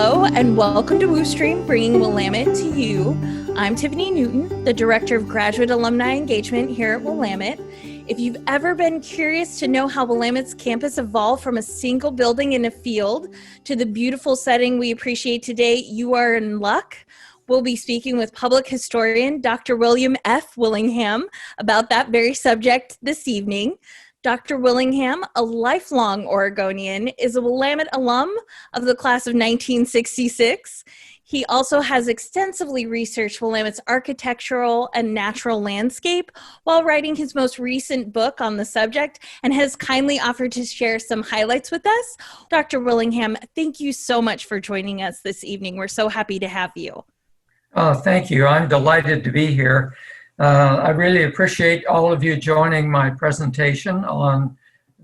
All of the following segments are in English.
Hello and welcome to WooStream, bringing Willamette to you. I'm Tiffany Newton, the Director of Graduate Alumni Engagement here at Willamette. If you've ever been curious to know how Willamette's campus evolved from a single building in a field to the beautiful setting we appreciate today, you are in luck. We'll be speaking with public historian Dr. William F. Willingham about that very subject this evening. Dr. Willingham, a lifelong Oregonian, is a Willamette alum of the class of 1966. He also has extensively researched Willamette's architectural and natural landscape while writing his most recent book on the subject, and has kindly offered to share some highlights with us. Dr. Willingham, thank you so much for joining us this evening. We're so happy to have you. Oh, thank you. I'm delighted to be here. I really appreciate all of you joining my presentation on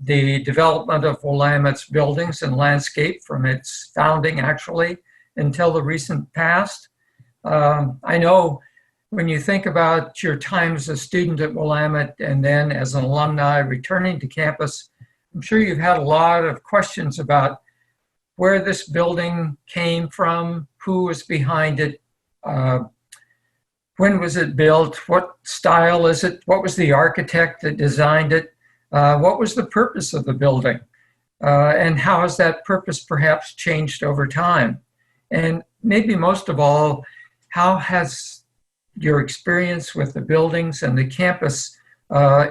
the development of Willamette's buildings and landscape from its founding, actually, until the recent past. I know when you think about your time as a student at Willamette and then as an alumni returning to campus, I'm sure you've had a lot of questions about where this building came from, who was behind it, when was it built? What style is it? What was the architect that designed it? What was the purpose of the building? And how has that purpose perhaps changed over time? And maybe most of all, how has your experience with the buildings and the campus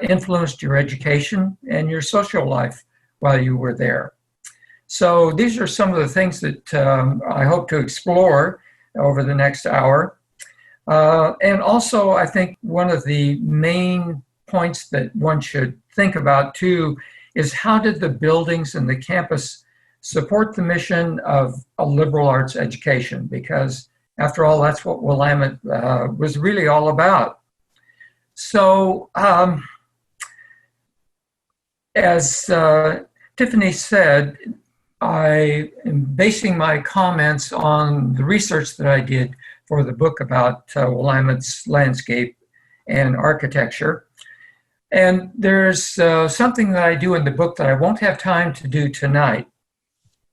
influenced your education and your social life while you were there? So these are some of the things that I hope to explore over the next hour. And also, I think one of the main points that one should think about too is how did the buildings and the campus support the mission of a liberal arts education? Because after all, that's what Willamette was really all about. So as Tiffany said, I am basing my comments on the research that I did for the book about Willamette's landscape and architecture. And there's something that I do in the book that I won't have time to do tonight.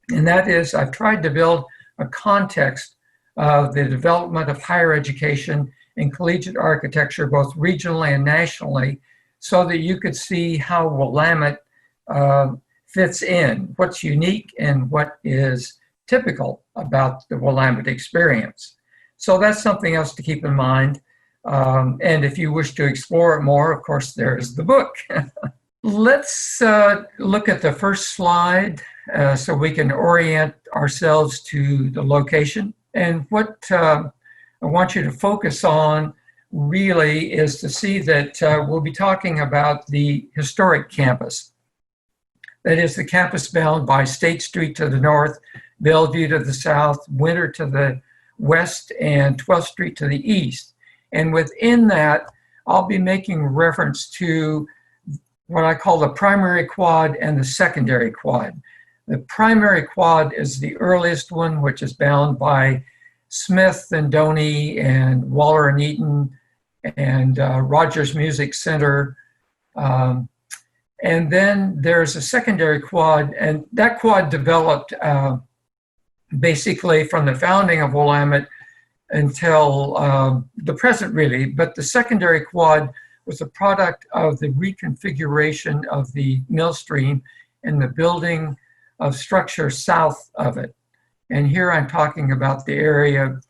And that is I've tried to build a context of the development of higher education and collegiate architecture, both regionally and nationally, so that you could see how Willamette fits in, what's unique and what is typical about the Willamette experience. So that's something else to keep in mind. And if you wish to explore it more, of course, there's the book. Let's look at the first slide so we can orient ourselves to the location. And what I want you to focus on really is to see that we'll be talking about the historic campus. That is the campus bound by State Street to the north, Bellevue to the south, Winter to the west, and 12th Street to the east. And within that, I'll be making reference to what I call the primary quad and the secondary quad. The primary quad is the earliest one, which is bound by Smith and Doney and Waller and Eaton and Rogers Music Center. And then there's a secondary quad, and that quad developed basically from the founding of Willamette until the present, really. But the secondary quad was a product of the reconfiguration of the mill stream and the building of structure south of it. And here I'm talking about the area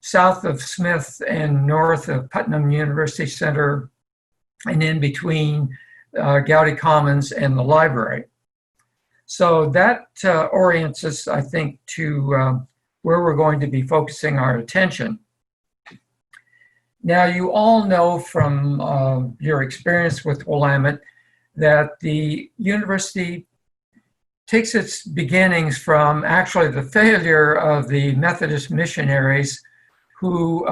south of Smith and north of Putnam University Center, and in between Gowdy Commons and the library. So that orients us, I think, to where we're going to be focusing our attention. Now, you all know from your experience with Willamette that the university takes its beginnings from actually the failure of the Methodist missionaries who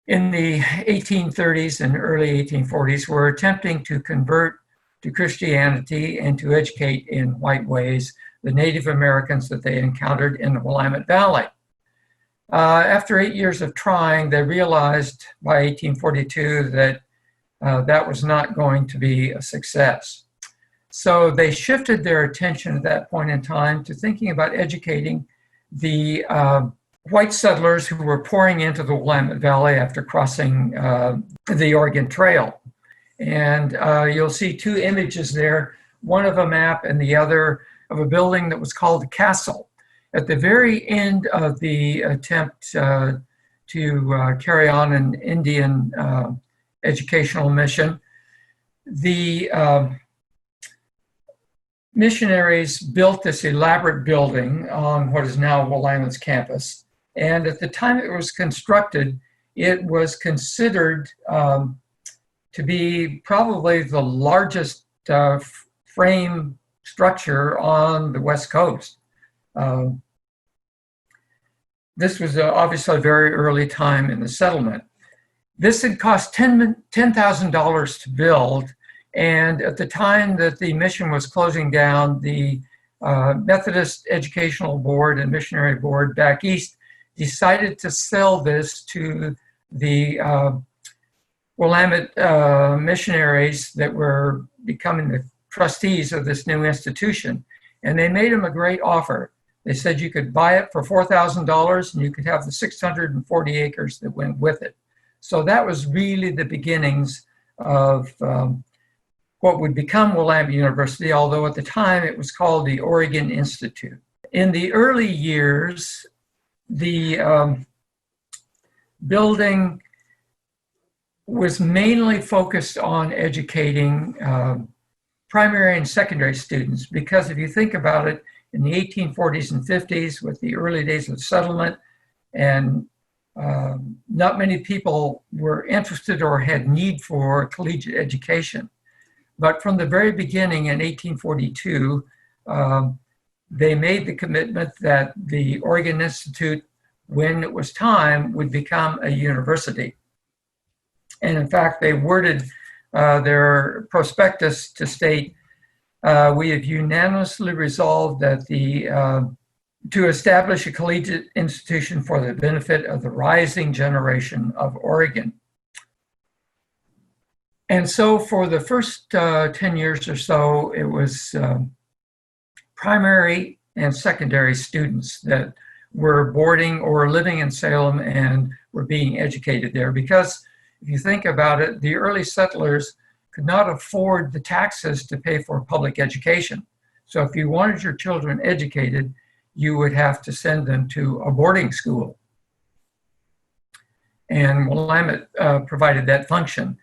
in the 1830s and early 1840s were attempting to convert to Christianity and to educate in white ways the Native Americans that they encountered in the Willamette Valley. After 8 years of trying, they realized by 1842 that that was not going to be a success. So they shifted their attention at that point in time to thinking about educating the white settlers who were pouring into the Willamette Valley after crossing the Oregon Trail. And you'll see two images there, one of a map and the other of a building that was called the Castle. At the very end of the attempt to carry on an Indian educational mission, the missionaries built this elaborate building on what is now Willamette's campus. And at the time it was constructed, it was considered to be probably the largest frame structure on the West Coast. This was obviously a very early time in the settlement. This had cost $10,000 to build, and at the time that the mission was closing down, the Methodist Educational Board and Missionary Board back east decided to sell this to the Willamette missionaries that were becoming the trustees of this new institution. And they made them a great offer. They said you could buy it for $4,000 and you could have the 640 acres that went with it. So that was really the beginnings of what would become Willamette University, although at the time it was called the Oregon Institute. In the early years, the building was mainly focused on educating primary and secondary students, because if you think about it, in the 1840s and 50s, with the early days of settlement, and not many people were interested or had need for collegiate education. But from the very beginning in 1842, they made the commitment that the Oregon Institute, when it was time, would become a university. And in fact, they worded their prospectus to state, we have unanimously resolved that to establish a collegiate institution for the benefit of the rising generation of Oregon. And so for the first 10 years or so, it was primary and secondary students that were boarding or living in Salem and were being educated there, because if you think about it, the early settlers could not afford the taxes to pay for public education. So if you wanted your children educated, you would have to send them to a boarding school. And Willamette provided that function.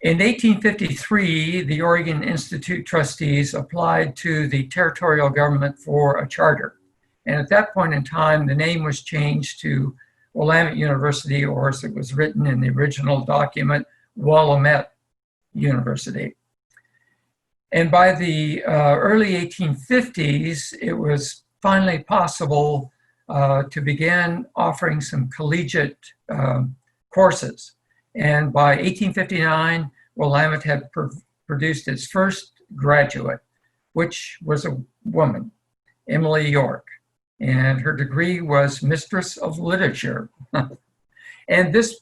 In 1853, the Oregon Institute trustees applied to the territorial government for a charter. And at that point in time, the name was changed to Willamette University, or as it was written in the original document, Willamette University. And by the early 1850s, it was finally possible to begin offering some collegiate courses. And by 1859, Willamette had produced its first graduate, which was a woman, Emily York. And her degree was Mistress of Literature. And this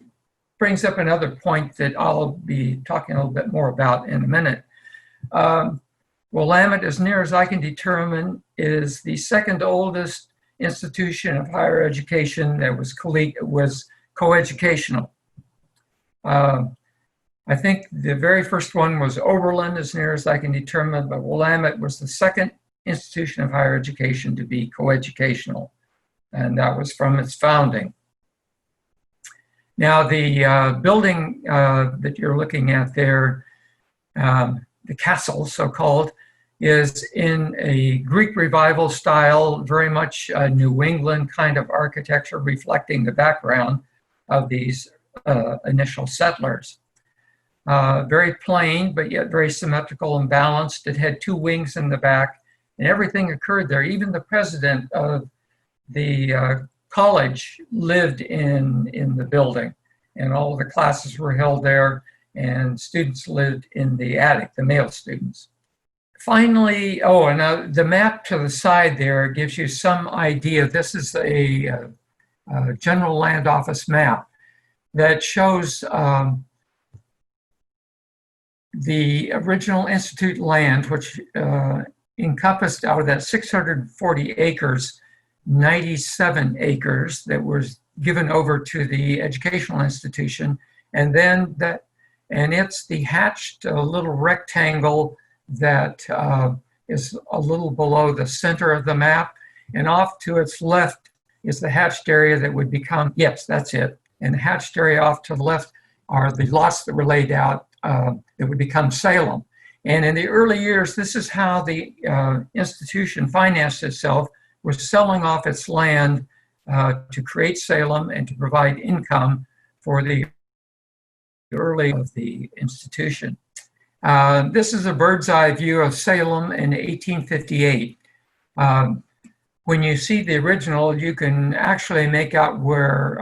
brings up another point that I'll be talking a little bit more about in a minute. Willamette, as near as I can determine, is the second oldest institution of higher education that was coeducational. I think the very first one was Oberlin, as near as I can determine, but Willamette was the second institution of higher education to be coeducational, and that was from its founding. Now, the building that you're looking at there, the castle, so-called, is in a Greek Revival style, very much a New England kind of architecture, reflecting the background of these initial settlers. Very plain, but yet very symmetrical and balanced. It had two wings in the back, and everything occurred there. Even the president of the college lived in the building, and all of the classes were held there, and students lived in the attic, the male students. Finally, and the map to the side there gives you some idea. This is a General Land Office map that shows the original Institute land, which encompassed out of that 640 acres, 97 acres that was given over to the educational institution. And then it's the hatched little rectangle that is a little below the center of the map. And off to its left is the hatched area that would become, yes, that's it. And the hatched area off to the left are the lots that were laid out that would become Salem. And in the early years, this is how the institution financed itself, was selling off its land to create Salem and to provide income for the early of the institution. This is a bird's eye view of Salem in 1858. When you see the original, you can actually make out where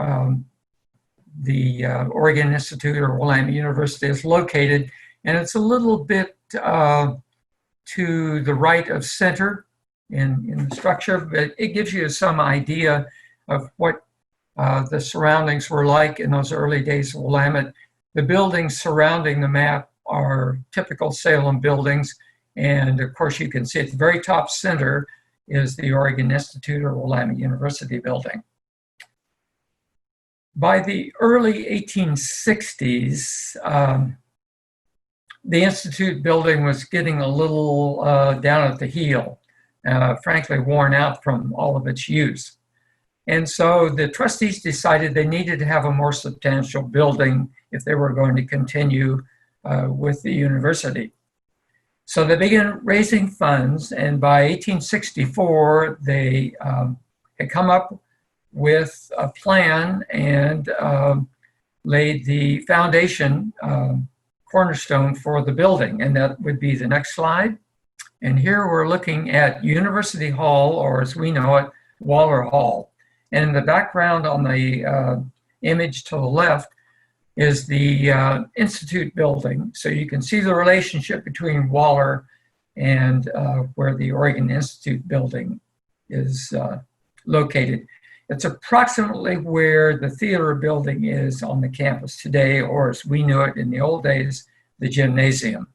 the Oregon Institute or Willamette University is located, and it's a little bit to the right of center in the structure, but it gives you some idea of what the surroundings were like in those early days of Willamette. The buildings surrounding the map are typical Salem buildings, and of course you can see at the very top center is the Oregon Institute or Willamette University building. By the early 1860s, the Institute building was getting a little down at the heel, frankly worn out from all of its use. And so the trustees decided they needed to have a more substantial building if they were going to continue with the university. So they began raising funds, and by 1864, they had come up with a plan and laid the foundation cornerstone for the building, and that would be the next slide. And here we're looking at University Hall, or as we know it, Waller Hall. And in the background on the image to the left is the Institute building. So you can see the relationship between Waller and where the Oregon Institute building is located. It's approximately where the theater building is on the campus today, or as we knew it in the old days, the gymnasium.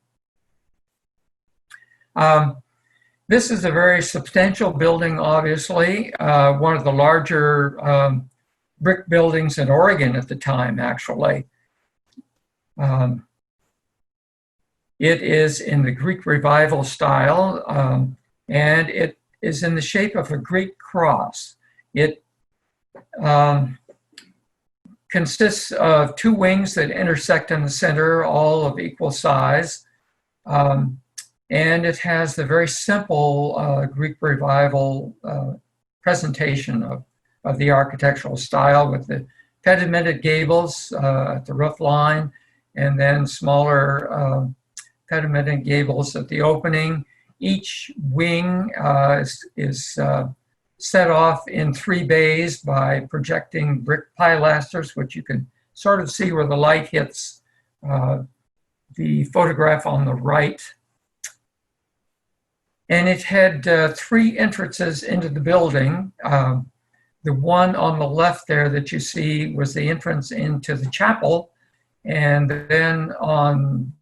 This is a very substantial building, obviously, one of the larger brick buildings in Oregon at the time, actually. It is in the Greek Revival style, and it is in the shape of a Greek cross. It consists of two wings that intersect in the center, all of equal size. And it has the very simple Greek Revival presentation of the architectural style, with the pedimented gables at the roof line, and then smaller pedimented gables at the opening. Each wing is set off in 3 bays by projecting brick pilasters, which you can sort of see where the light hits the photograph on the right. And it had 3 entrances into the building. The one on the left there that you see was the entrance into the chapel. And then on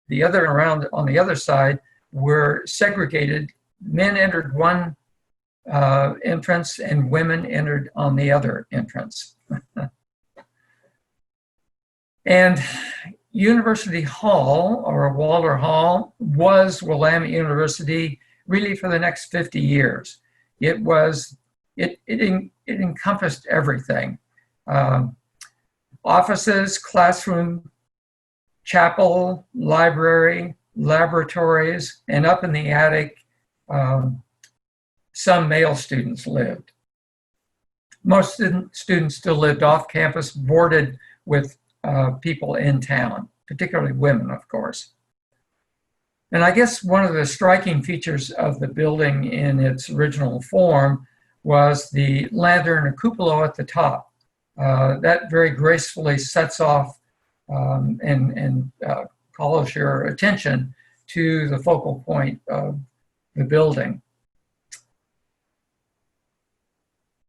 the other side were segregated. Men entered one entrance and women entered on the other entrance. And University Hall, or Waller Hall, was Willamette University really for the next 50 years. It encompassed everything. Offices, classroom, chapel, library, laboratories, and up in the attic, some male students lived. Most students still lived off campus, boarded with people in town, particularly women, of course. And I guess one of the striking features of the building in its original form was the lantern or cupola at the top. That very gracefully sets off and calls your attention to the focal point of the building.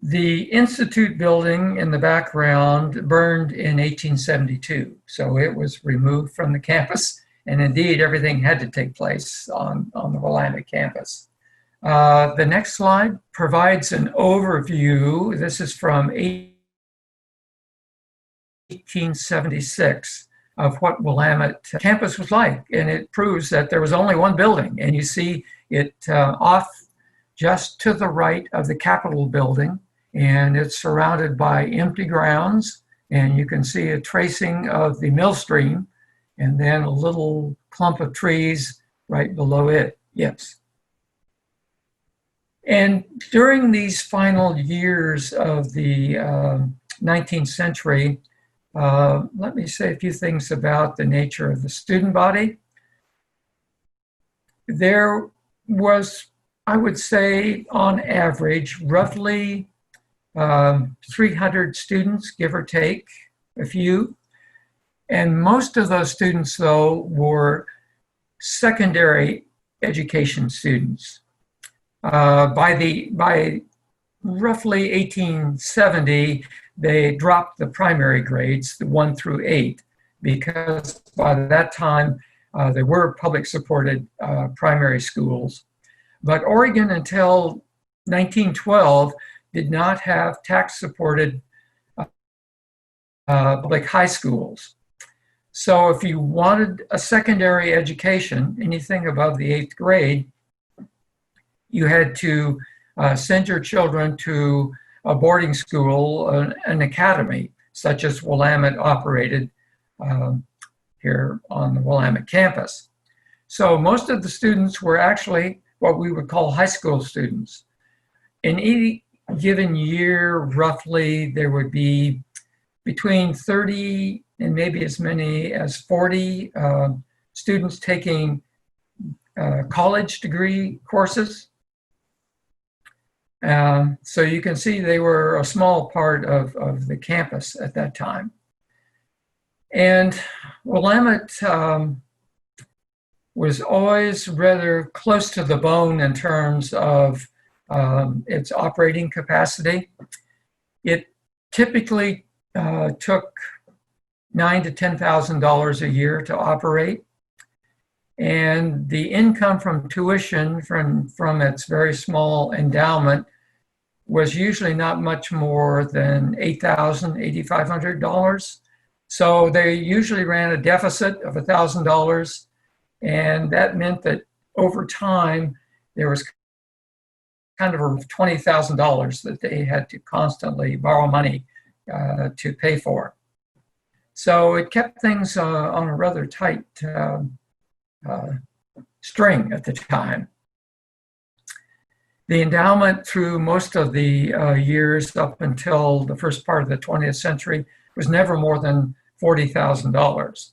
The Institute building in the background burned in 1872, so it was removed from the campus And indeed, everything had to take place on the Willamette campus. The next slide provides an overview. This is from 1876 of what Willamette campus was like. And it proves that there was only one building. And you see it off just to the right of the Capitol building. And it's surrounded by empty grounds. And you can see a tracing of the mill stream and then a little clump of trees right below it. Yes. And during these final years of the 19th century, let me say a few things about the nature of the student body. There was, I would say, on average, roughly 300 students, give or take a few. And most of those students, though, were secondary education students. By roughly 1870, they dropped the primary grades, the 1 through 8, because by that time there were public supported primary schools. But Oregon until 1912 did not have tax supported public high schools. So if you wanted a secondary education, anything above the 8th grade, you had to send your children to a boarding school, an academy, such as Willamette operated here on the Willamette campus. So most of the students were actually what we would call high school students. In any given year, roughly, there would be between 30 and maybe as many as 40 students taking college degree courses. So you can see they were a small part of the campus at that time. And Willamette was always rather close to the bone in terms of its operating capacity. It typically took $9,000 to $10,000 a year to operate. And the income from tuition from its very small endowment was usually not much more than $8,000, $8,500. So they usually ran a deficit of $1,000. And that meant that over time, there was kind of $20,000 that they had to constantly borrow money to pay for. So it kept things on a rather tight string at the time. The endowment through most of the years up until the first part of the 20th century was never more than $40,000.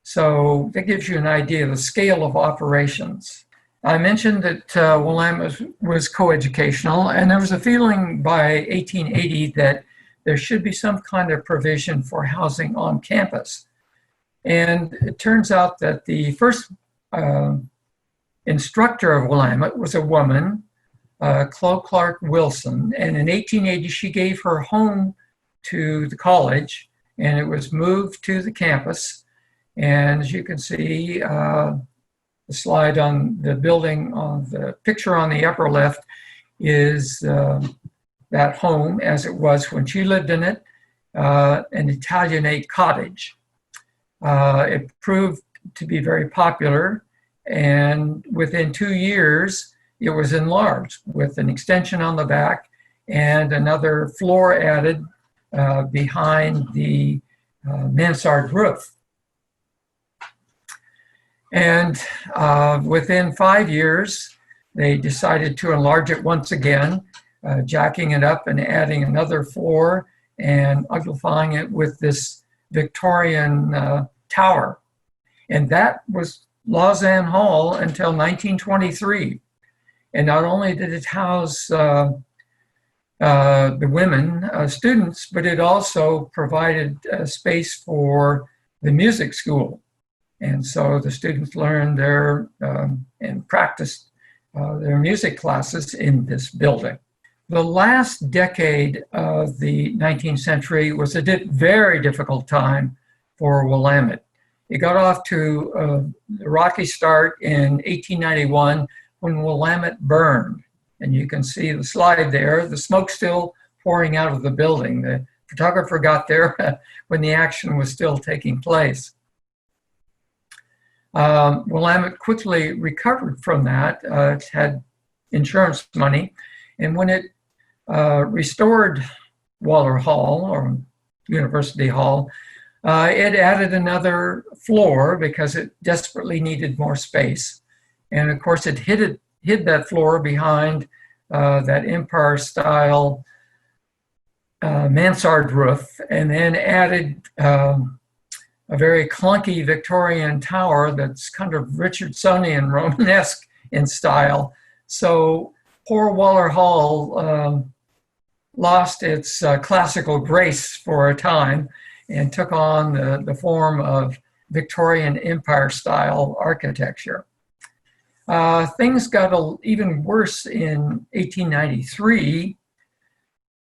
So that gives you an idea of the scale of operations. I mentioned that Willamette was coeducational, and there was a feeling by 1880 that there should be some kind of provision for housing on campus. And it turns out that the first instructor of Willamette was a woman, Chloe Clark Wilson, and in 1880 she gave her home to the college, and it was moved to the campus. And as you can see, the slide on the building, on the picture on the upper left, is that home as it was when she lived in it, an Italianate cottage. It proved to be very popular, and within 2 years, it was enlarged with an extension on the back and another floor added behind the mansard roof. And within 5 years, they decided to enlarge it once again, jacking it up and adding another floor and uglifying it with this Victorian tower. And that was Zena Hall until 1923. And not only did it house the women students, but it also provided space for the music school. And so the students learned their and practiced their music classes in this building. The last decade of the 19th century was a very difficult time for Willamette. It got off to a rocky start in 1891 when Willamette burned. And you can see the slide there, the smoke still pouring out of the building. The photographer got there when the action was still taking place. Willamette quickly recovered from that. It had insurance money. And when it restored Waller Hall, or University Hall, it added another floor because it desperately needed more space. And of course, it hid that floor behind that Empire-style mansard roof, and then added a very clunky Victorian tower that's kind of Richardsonian, Romanesque in style. So poor Waller Hall lost its classical grace for a time and took on the form of Victorian Empire-style architecture. Things got even worse in 1893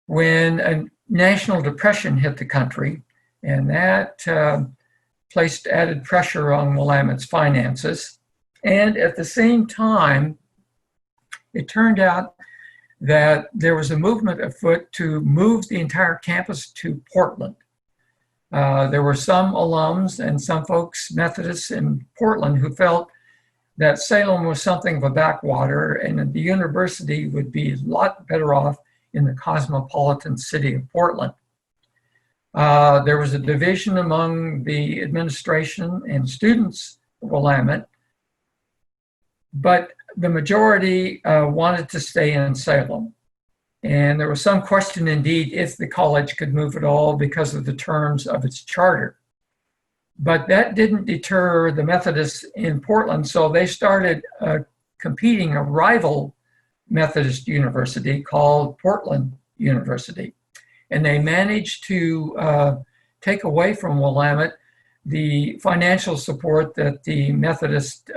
when a national depression hit the country, and that placed added pressure on Willamette's finances. And at the same time, it turned out that there was a movement afoot to move the entire campus to Portland. There were some alums and some folks, Methodists in Portland, who felt that Salem was something of a backwater and that the university would be a lot better off in the cosmopolitan city of Portland. There was a division among the administration and students of Willamette, but the majority wanted to stay in Salem. And there was some question indeed if the college could move at all because of the terms of its charter. But that didn't deter the Methodists in Portland, so they started competing a rival Methodist university called Portland University. And they managed to take away from Willamette the financial support that the Methodist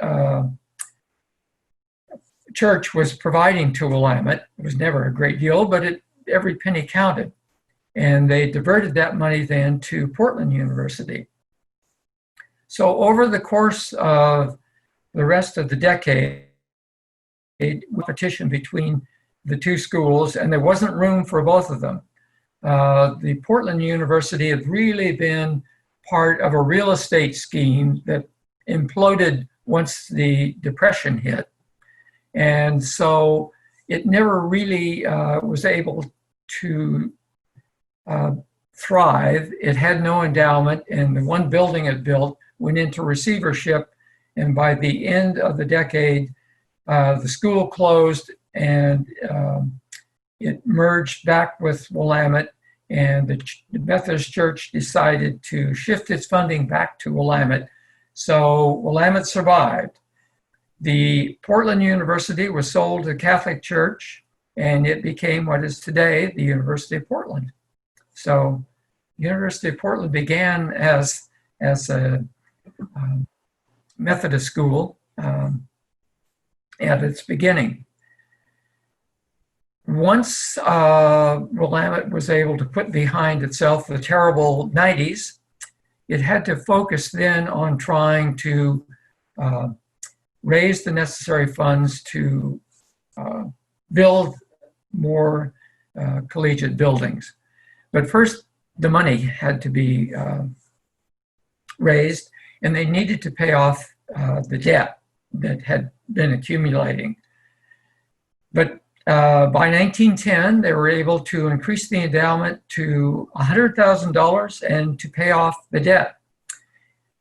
church was providing to Willamette. It was never a great deal, but every penny counted. And they diverted that money then to Portland University. So over the course of the rest of the decade, competition between the two schools, and there wasn't room for both of them. The Portland University had really been part of a real estate scheme that imploded once the Depression hit. And so it never really was able to thrive. It had no endowment, and the one building it built went into receivership. And by the end of the decade, the school closed and it merged back with Willamette, and the Methodist Church decided to shift its funding back to Willamette. So Willamette survived. The Portland University was sold to the Catholic Church, and it became what is today the University of Portland. So the University of Portland began as a Methodist school at its beginning. Once Willamette was able to put behind itself the terrible 90s, it had to focus then on trying to raise the necessary funds to build more collegiate buildings. But first, the money had to be raised, and they needed to pay off the debt that had been accumulating. But by 1910, they were able to increase the endowment to $100,000 and to pay off the debt.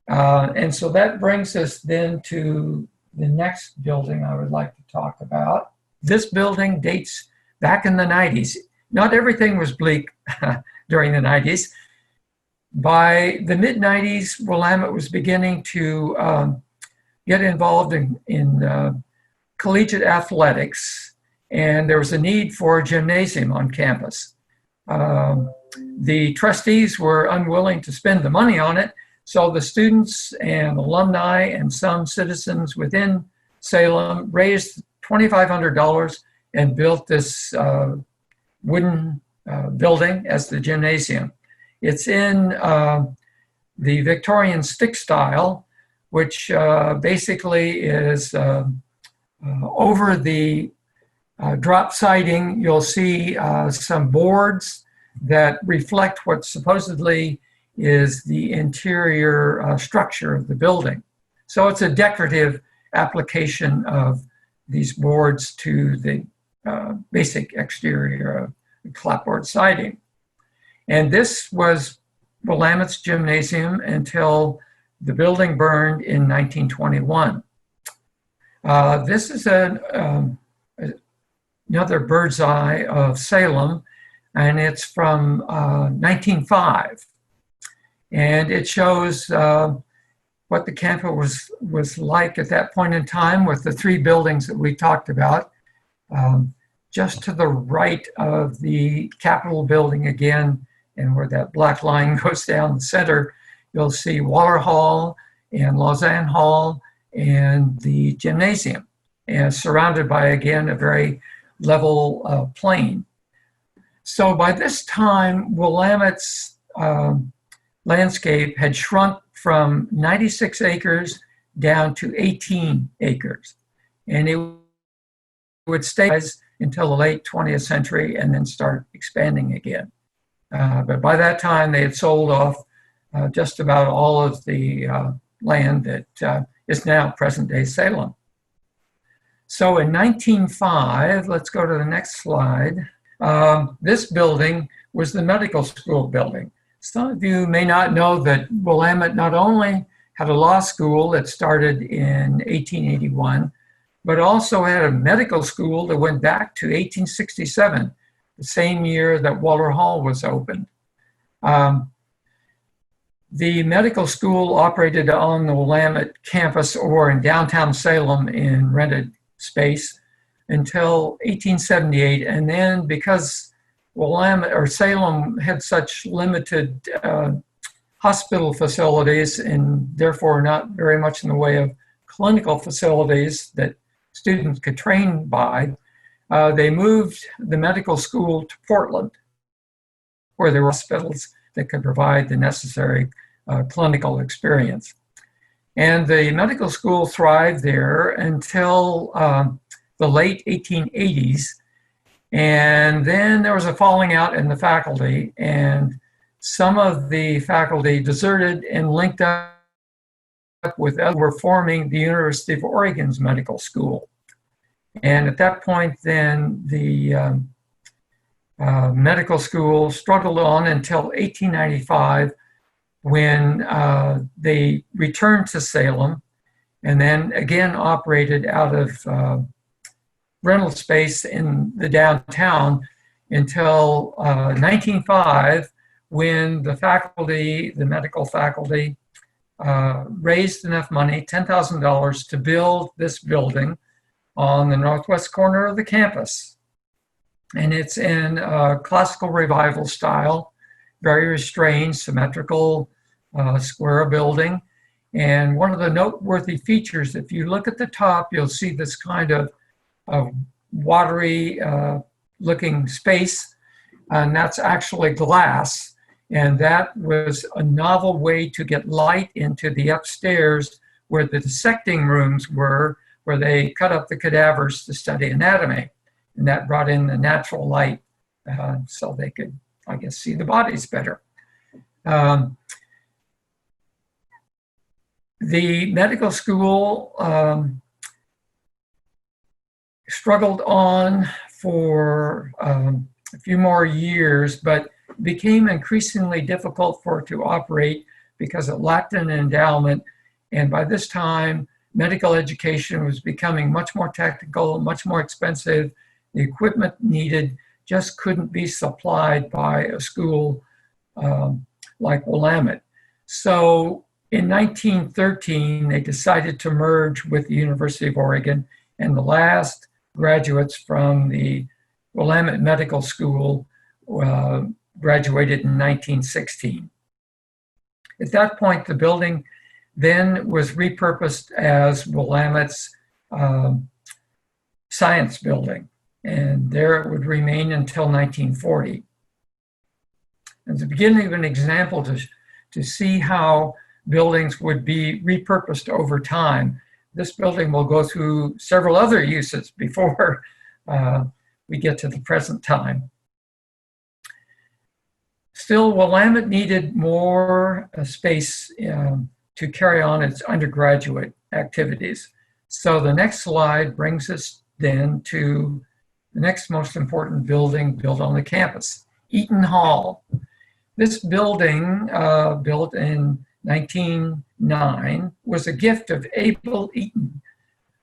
And so that brings us then to the next building I would like to talk about. This building dates back in the 90s. Not everything was bleak during the 90s. By the mid-90s, Willamette was beginning to get involved in collegiate athletics, and there was a need for a gymnasium on campus. The trustees were unwilling to spend the money on it, so the students and alumni and some citizens within Salem raised $2,500 and built this wooden building as the gymnasium. It's in the Victorian stick style, which basically is over the drop siding, you'll see some boards that reflect what supposedly is the interior structure of the building. So it's a decorative application of these boards to the basic exterior of clapboard siding. And this was Willamette's gymnasium until the building burned in 1921. This is another bird's eye of Salem, and it's from 1905. And it shows what the campus was like at that point in time with the three buildings that we talked about. Just to the right of the Capitol building again, and where that black line goes down the center, you'll see Waller Hall and Lausanne Hall and the gymnasium, and surrounded by, again, a very level plain. So by this time, Willamette's landscape had shrunk from 96 acres down to 18 acres. And it would stay until the late 20th century and then start expanding again. But by that time, they had sold off just about all of the land that is now present-day Salem. So in 1905, let's go to the next slide. This building was the medical school building. Some of you may not know that Willamette not only had a law school that started in 1881, but also had a medical school that went back to 1867, the same year that Waller Hall was opened. The medical school operated on the Willamette campus or in downtown Salem in rented space until 1878. And then because Willamette or Salem had such limited hospital facilities and therefore not very much in the way of clinical facilities that students could train by, they moved the medical school to Portland, where there were hospitals that could provide the necessary clinical experience. And the medical school thrived there until the late 1880s. And then there was a falling out in the faculty, and some of the faculty deserted and linked up with others were forming the University of Oregon's medical school. And at that point, then the medical school struggled on until 1895, when they returned to Salem and then again operated out of rental space in the downtown until 1905, when the faculty, the medical faculty, raised enough money, $10,000, to build this building on the northwest corner of the campus. And it's in classical revival style, very restrained, symmetrical, square building. And one of the noteworthy features, if you look at the top, you'll see this kind of watery looking space, and that's actually glass. And that was a novel way to get light into the upstairs where the dissecting rooms were, where they cut up the cadavers to study anatomy. And that brought in the natural light so they could, I guess, see the bodies better. The medical school struggled on for a few more years, but became increasingly difficult for it to operate because it lacked an endowment. And by this time, medical education was becoming much more technical, much more expensive. The equipment needed just couldn't be supplied by a school like Willamette. So in 1913, they decided to merge with the University of Oregon, and the last graduates from the Willamette Medical School graduated in 1916. At that point, the building then was repurposed as Willamette's science building, and there it would remain until 1940. As the beginning of an example to see how buildings would be repurposed over time. This building will go through several other uses before we get to the present time. Still, Willamette needed more space to carry on its undergraduate activities. So the next slide brings us then to the next most important building built on the campus, Eaton Hall. This building, built in 1909, was a gift of Abel Eaton,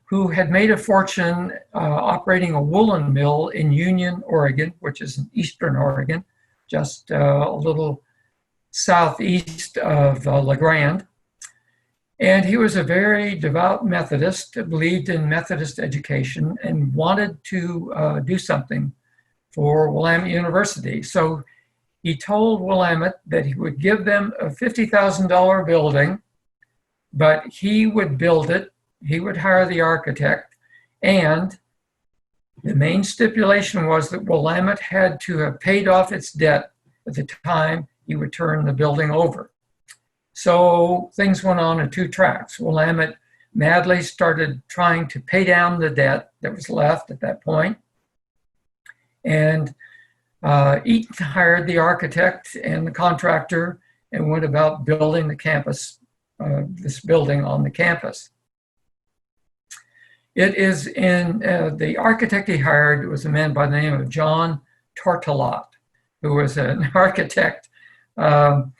who had made a fortune operating a woolen mill in Union, Oregon, which is in eastern Oregon, just a little southeast of La Grande. And he was a very devout Methodist, believed in Methodist education, and wanted to do something for Willamette University. So he told Willamette that he would give them a $50,000 building, but he would build it, he would hire the architect, and the main stipulation was that Willamette had to have paid off its debt at the time he would turn the building over. So things went on in two tracks. Willamette madly started trying to pay down the debt that was left at that point. And Eaton hired the architect and the contractor and went about building the campus, this building on the campus. It is in, the architect he hired was a man by the name of John Tortolot, who was an architect that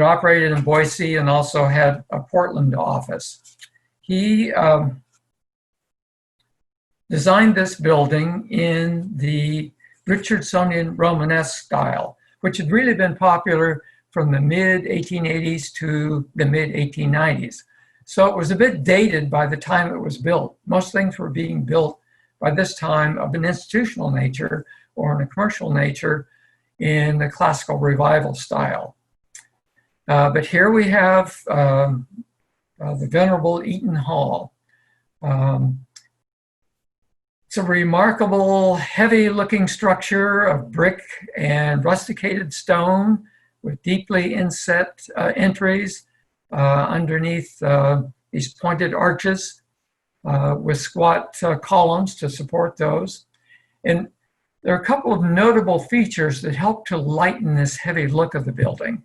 operated in Boise and also had a Portland office. He designed this building in the Richardsonian Romanesque style, which had really been popular from the mid-1880s to the mid-1890s. So it was a bit dated by the time it was built. Most things were being built by this time of an institutional nature or in a commercial nature in the classical revival style. But here we have the venerable Eaton Hall. It's a remarkable, heavy-looking structure of brick and rusticated stone with deeply inset entries underneath these pointed arches with squat columns to support those. And there are a couple of notable features that help to lighten this heavy look of the building.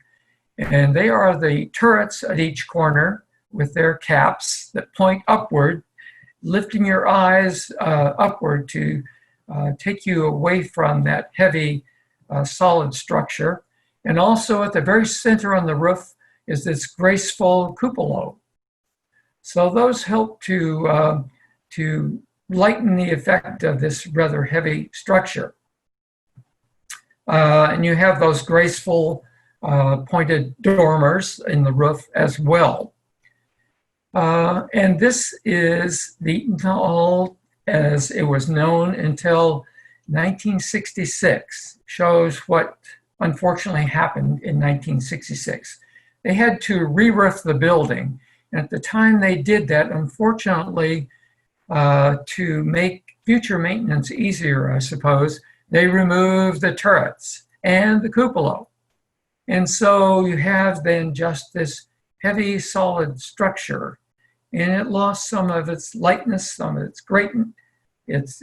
And they are the turrets at each corner with their caps that point upward, lifting your eyes upward to take you away from that heavy solid structure. And also at the very center on the roof is this graceful cupola. So those help to lighten the effect of this rather heavy structure. And you have those graceful pointed dormers in the roof as well. And this is the Eaton Hall as it was known until 1966, shows what unfortunately happened in 1966. They had to re-roof the building. And at the time they did that, unfortunately, to make future maintenance easier, I suppose, they removed the turrets and the cupola. And so you have then just this heavy, solid structure, and it lost some of its lightness, some of its its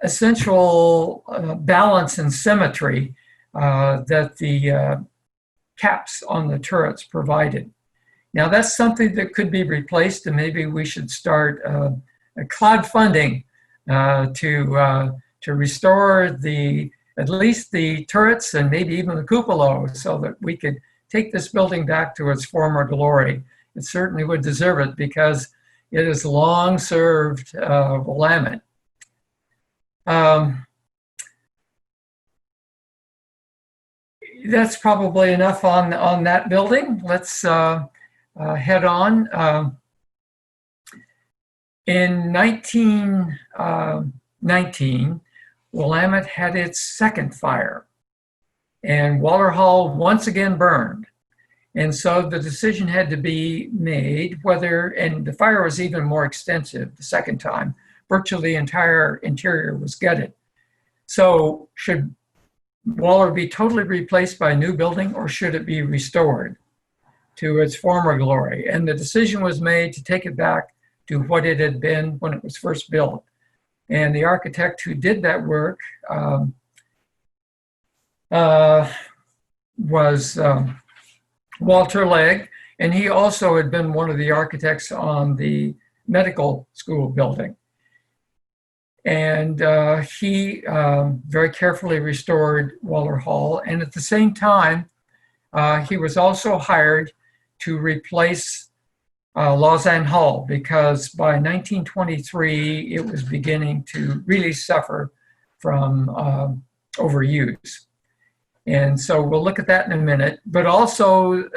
essential balance and symmetry that the caps on the turrets provided. Now that's something that could be replaced, and maybe we should start a crowdfunding to restore at least the turrets and maybe even the cupola, so that we could take this building back to its former glory. It certainly would deserve it because it has long served Willamette. That's probably enough on that building. Let's head on. In 1919, Willamette had its second fire, and Waller Hall once again burned. And so the decision had to be made whether, and the fire was even more extensive the second time. Virtually the entire interior was gutted. So should Waller be totally replaced by a new building, or should it be restored to its former glory? And the decision was made to take it back to what it had been when it was first built. And the architect who did that work was Walter Legg, and he also had been one of the architects on the medical school building. And he very carefully restored Waller Hall, and at the same time, he was also hired to replace Lausanne Hall, because by 1923, it was beginning to really suffer from overuse. And so we'll look at that in a minute. But also,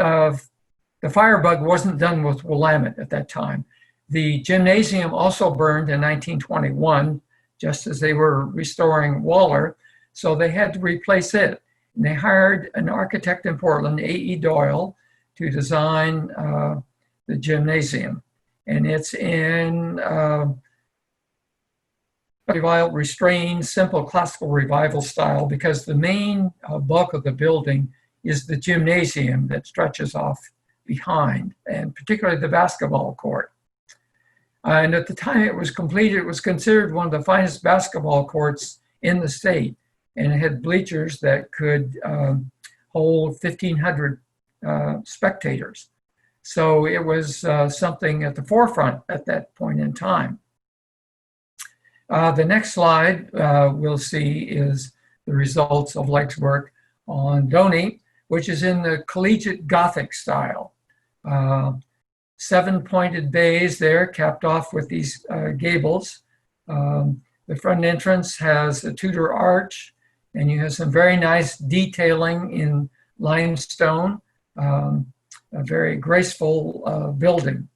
the firebug wasn't done with Willamette at that time. The gymnasium also burned in 1921, just as they were restoring Waller. So they had to replace it. And they hired an architect in Portland, A.E. Doyle, to design the gymnasium. And it's in restrained, simple classical revival style, because the main bulk of the building is the gymnasium that stretches off behind, and particularly the basketball court. And at the time it was completed, it was considered one of the finest basketball courts in the state, and it had bleachers that could hold 1,500 spectators. So it was something at the forefront at that point in time. The next slide we'll see is the results of Legg's work on Donny, which is in the collegiate Gothic style. 7 pointed bays there, capped off with these gables. The front entrance has a Tudor arch, and you have some very nice detailing in limestone, a very graceful building.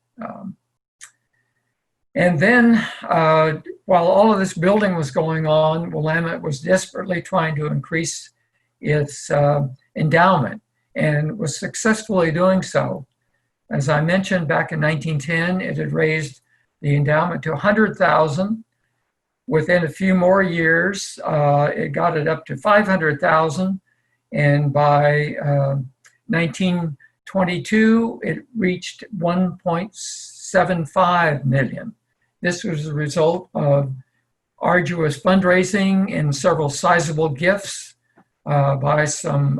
And then, while all of this building was going on, Willamette was desperately trying to increase its endowment, and was successfully doing so. As I mentioned, back in 1910, it had raised the endowment to $100,000. Within a few more years, it got it up to $500,000, and by 1922, it reached $1.75 million. This was a result of arduous fundraising and several sizable gifts by some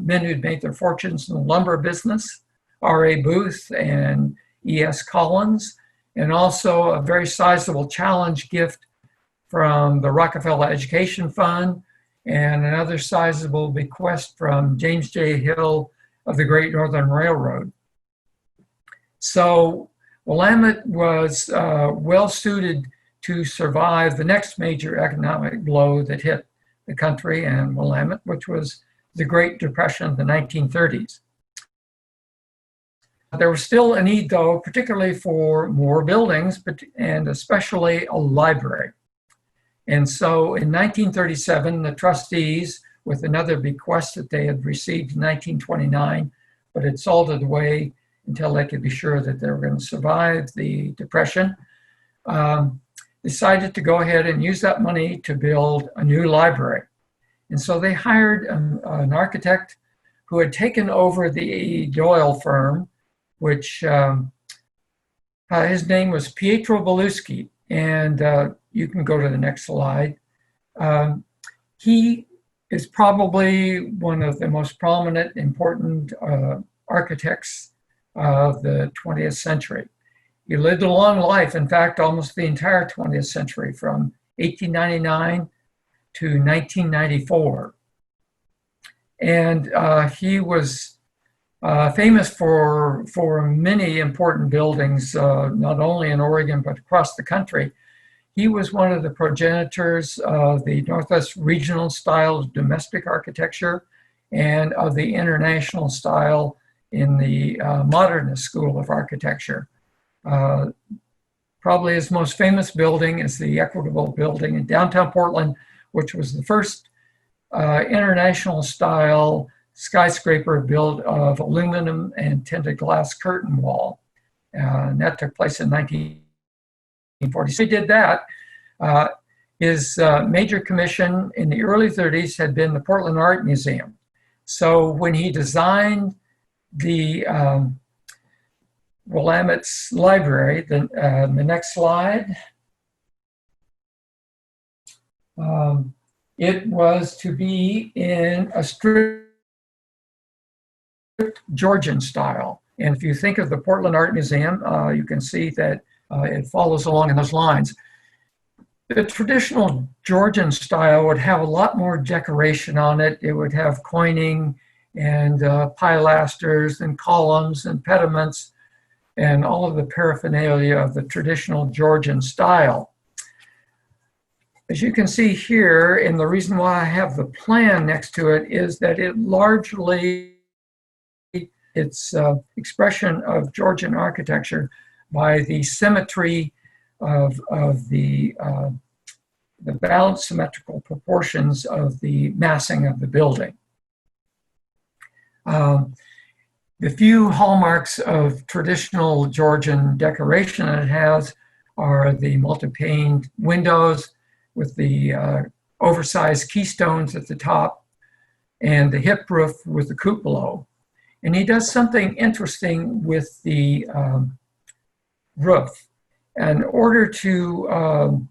men who'd made their fortunes in the lumber business, R.A. Booth and E.S. Collins, and also a very sizable challenge gift from the Rockefeller Education Fund, and another sizable bequest from James J. Hill of the Great Northern Railroad. So Willamette was well suited to survive the next major economic blow that hit the country and Willamette, which was the Great Depression of the 1930s. There was still a need, though, particularly for more buildings, and especially a library. And so in 1937, the trustees, with another bequest that they had received in 1929, but had salted away until they could be sure that they were going to survive the Depression, decided to go ahead and use that money to build a new library. And so they hired an architect who had taken over the A.E. Doyle firm, which his name was Pietro Beluschi, and you can go to the next slide. He is probably one of the most prominent, important architects of the 20th century. He lived a long life, in fact, almost the entire 20th century, from 1899 to 1994. And he was famous for many important buildings, not only in Oregon, but across the country. He was one of the progenitors of the Northwest regional style of domestic architecture and of the international style in the modernist school of architecture. Probably his most famous building is the Equitable Building in downtown Portland, which was the first international style skyscraper built of aluminum and tinted glass curtain wall. And that took place in 1940. So he did that. His major commission in the early 30s had been the Portland Art Museum. So when he designed the Willamette's library, the next slide, it was to be in a strict Georgian style. And if you think of the Portland Art Museum, you can see that it follows along in those lines. The traditional Georgian style would have a lot more decoration on it. It would have coining and pilasters and columns and pediments and all of the paraphernalia of the traditional Georgian style. As you can see here, and the reason why I have the plan next to it is that it largely, it's expression of Georgian architecture by the symmetry of the balanced symmetrical proportions of the massing of the building. The few hallmarks of traditional Georgian decoration that it has are the multi-paned windows with the oversized keystones at the top and the hip roof with the cupola. And he does something interesting with the roof. In order to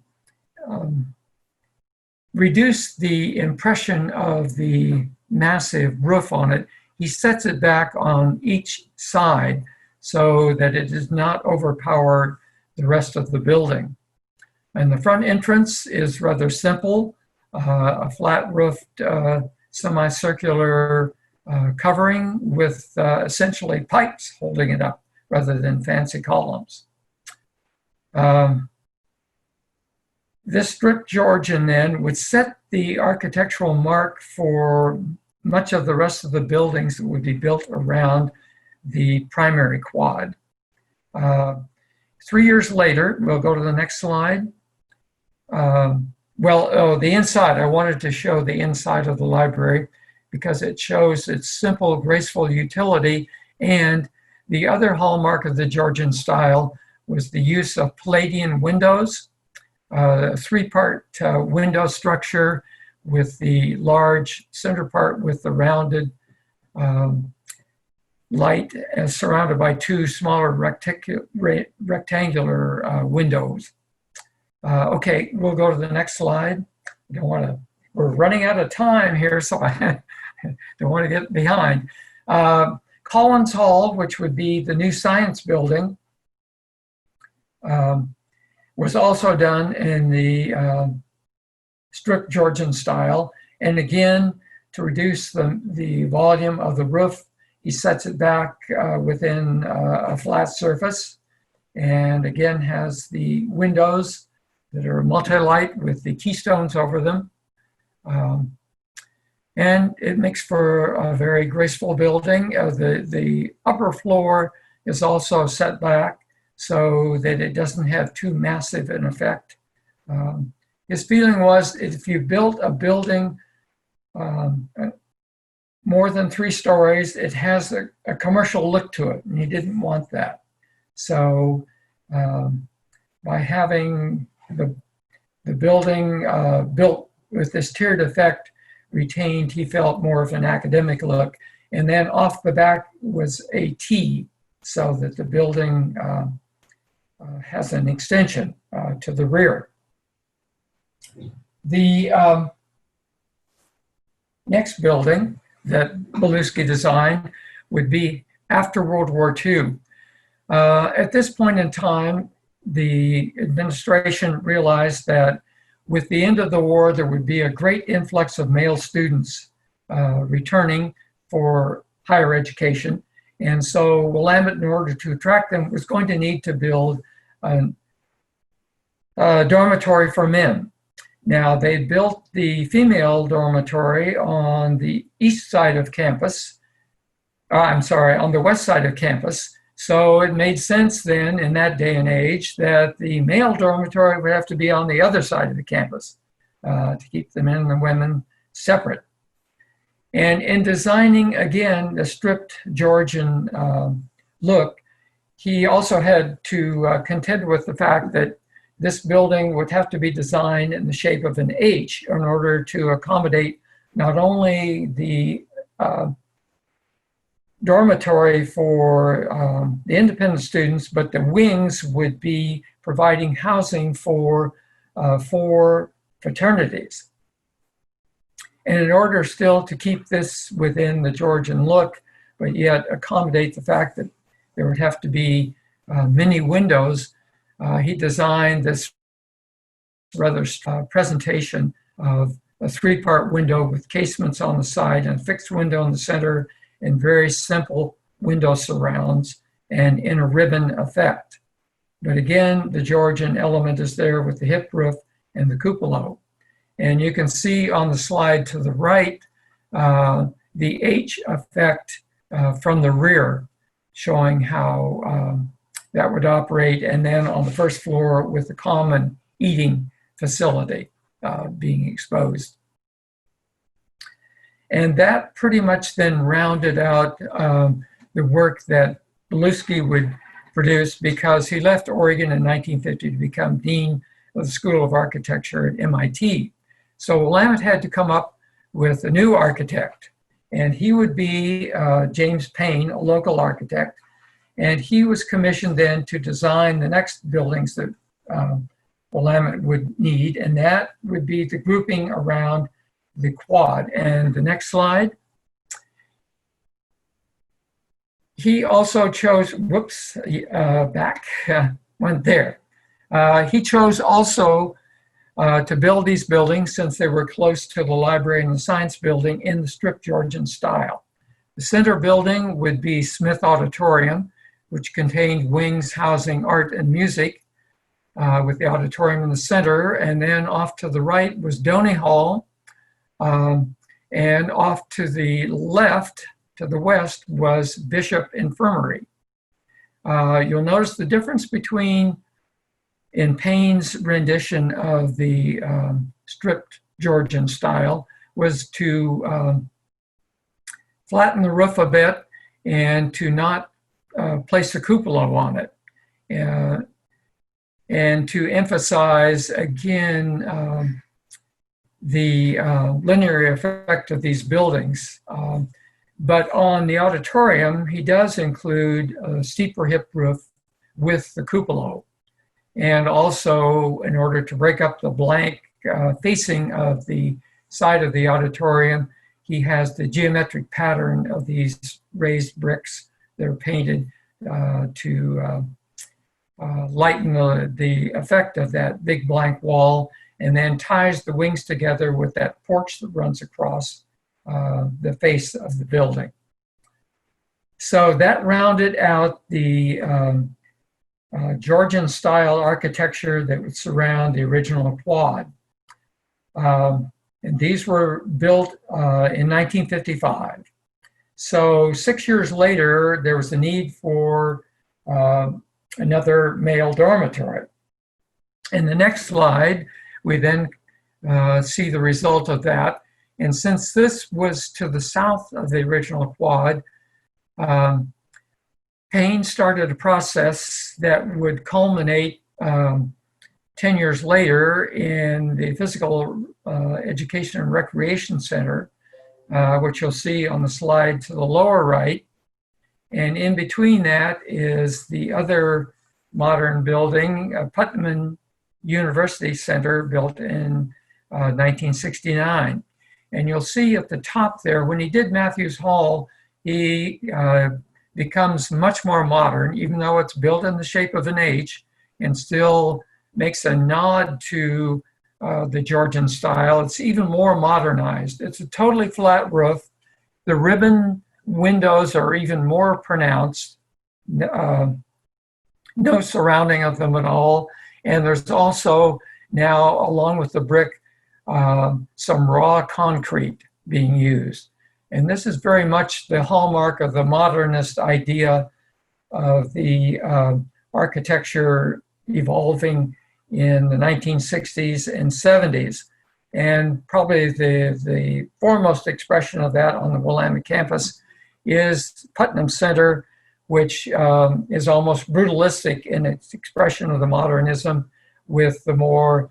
reduce the impression of the massive roof on it, he sets it back on each side so that it does not overpower the rest of the building. And the front entrance is rather simple, a flat roofed semicircular covering with essentially pipes holding it up rather than fancy columns. This strict Georgian then would set the architectural mark for much of the rest of the buildings that would be built around the primary quad. 3 years later, we'll go to the next slide. The inside, I wanted to show the inside of the library because it shows its simple, graceful utility, and the other hallmark of the Georgian style was the use of Palladian windows, a three-part window structure with the large center part with the rounded light surrounded by two smaller rectangular windows. Okay, we'll go to the next slide. We're running out of time here, so I don't want to get behind. Collins Hall, which would be the new science building, was also done in the strict Georgian style. And again, to reduce the volume of the roof, he sets it back within a flat surface, and again has the windows that are multi-light with the keystones over them. And it makes for a very graceful building. The upper floor is also set back so that it doesn't have too massive an effect. His feeling was if you built a building more than 3 stories, it has a commercial look to it, and he didn't want that. So by having the building built with this tiered effect retained, he felt more of an academic look. And then off the back was a T, so that the building has an extension to the rear. The next building that Beluski designed would be after World War II. At this point in time, the administration realized that with the end of the war, there would be a great influx of male students returning for higher education. And so Willamette, in order to attract them, was going to need to build a dormitory for men. Now, they built the female dormitory on the east side of campus. On the west side of campus. So it made sense then, in that day and age, that the male dormitory would have to be on the other side of the campus to keep the men and the women separate. And in designing, again, the stripped Georgian look, he also had to contend with the fact that this building would have to be designed in the shape of an H in order to accommodate not only the dormitory for the independent students, but the wings would be providing housing for 4 fraternities. And in order still to keep this within the Georgian look, but yet accommodate the fact that there would have to be many windows, he designed this rather presentation of a 3-part window with casements on the side and a fixed window in the center and very simple window surrounds and in a ribbon effect. But again, the Georgian element is there with the hip roof and the cupola. And you can see on the slide to the right, the H effect from the rear, showing how that would operate. And then on the first floor with the common eating facility being exposed. And that pretty much then rounded out the work that Belusky would produce, because he left Oregon in 1950 to become dean of the School of Architecture at MIT. So Willamette had to come up with a new architect, and he would be James Payne, a local architect, and he was commissioned then to design the next buildings that Willamette would need, and that would be the grouping around the quad. And the next slide. He also chose, went there. He chose also to build these buildings, since they were close to the library and the science building, in the strict Georgian style. The center building would be Smith Auditorium, which contained wings housing art and music, with the auditorium in the center. And then off to the right was Doney Hall, and off to the left, to the west, was Bishop Infirmary. You'll notice the difference between, in Payne's rendition of the stripped Georgian style, was to flatten the roof a bit and to not place a cupola on it. And to emphasize, again, the linear effect of these buildings. But on the auditorium, he does include a steeper hip roof with the cupola. And also, in order to break up the blank facing of the side of the auditorium, he has the geometric pattern of these raised bricks that are painted to lighten the effect of that big blank wall, and then ties the wings together with that porch that runs across the face of the building. So that rounded out the Georgian style architecture that would surround the original quad. And these were built in 1955. So 6 years later, there was a need for another male dormitory. In the next slide, we then see the result of that. And since this was to the south of the original quad, Payne started a process that would culminate 10 years later in the Physical Education and Recreation Center, which you'll see on the slide to the lower right. And in between that is the other modern building, Putnam University Center, built in 1969. And you'll see at the top there, when he did Matthews Hall, he becomes much more modern, even though it's built in the shape of an H, and still makes a nod to the Georgian style. It's even more modernized. It's a totally flat roof. The ribbon windows are even more pronounced. No surrounding of them at all. And there's also now, along with the brick, some raw concrete being used. And this is very much the hallmark of the modernist idea of the architecture evolving in the 1960s and 70s. And probably the foremost expression of that on the Willamette campus is Putnam Center, which is almost brutalistic in its expression of the modernism, with the more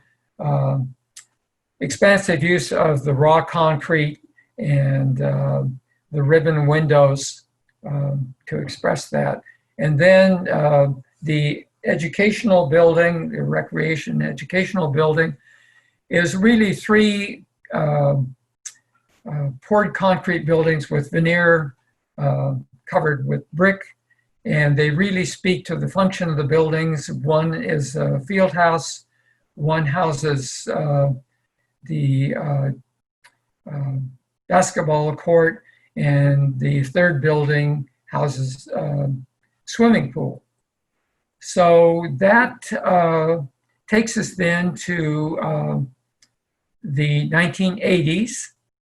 expansive use of the raw concrete and the ribbon windows to express that. And then the educational building, the recreation educational building, is really three poured concrete buildings with veneer covered with brick, and they really speak to the function of the buildings. One is a field house, one houses the basketball court, and the third building houses swimming pool. So that takes us then to the 1980s,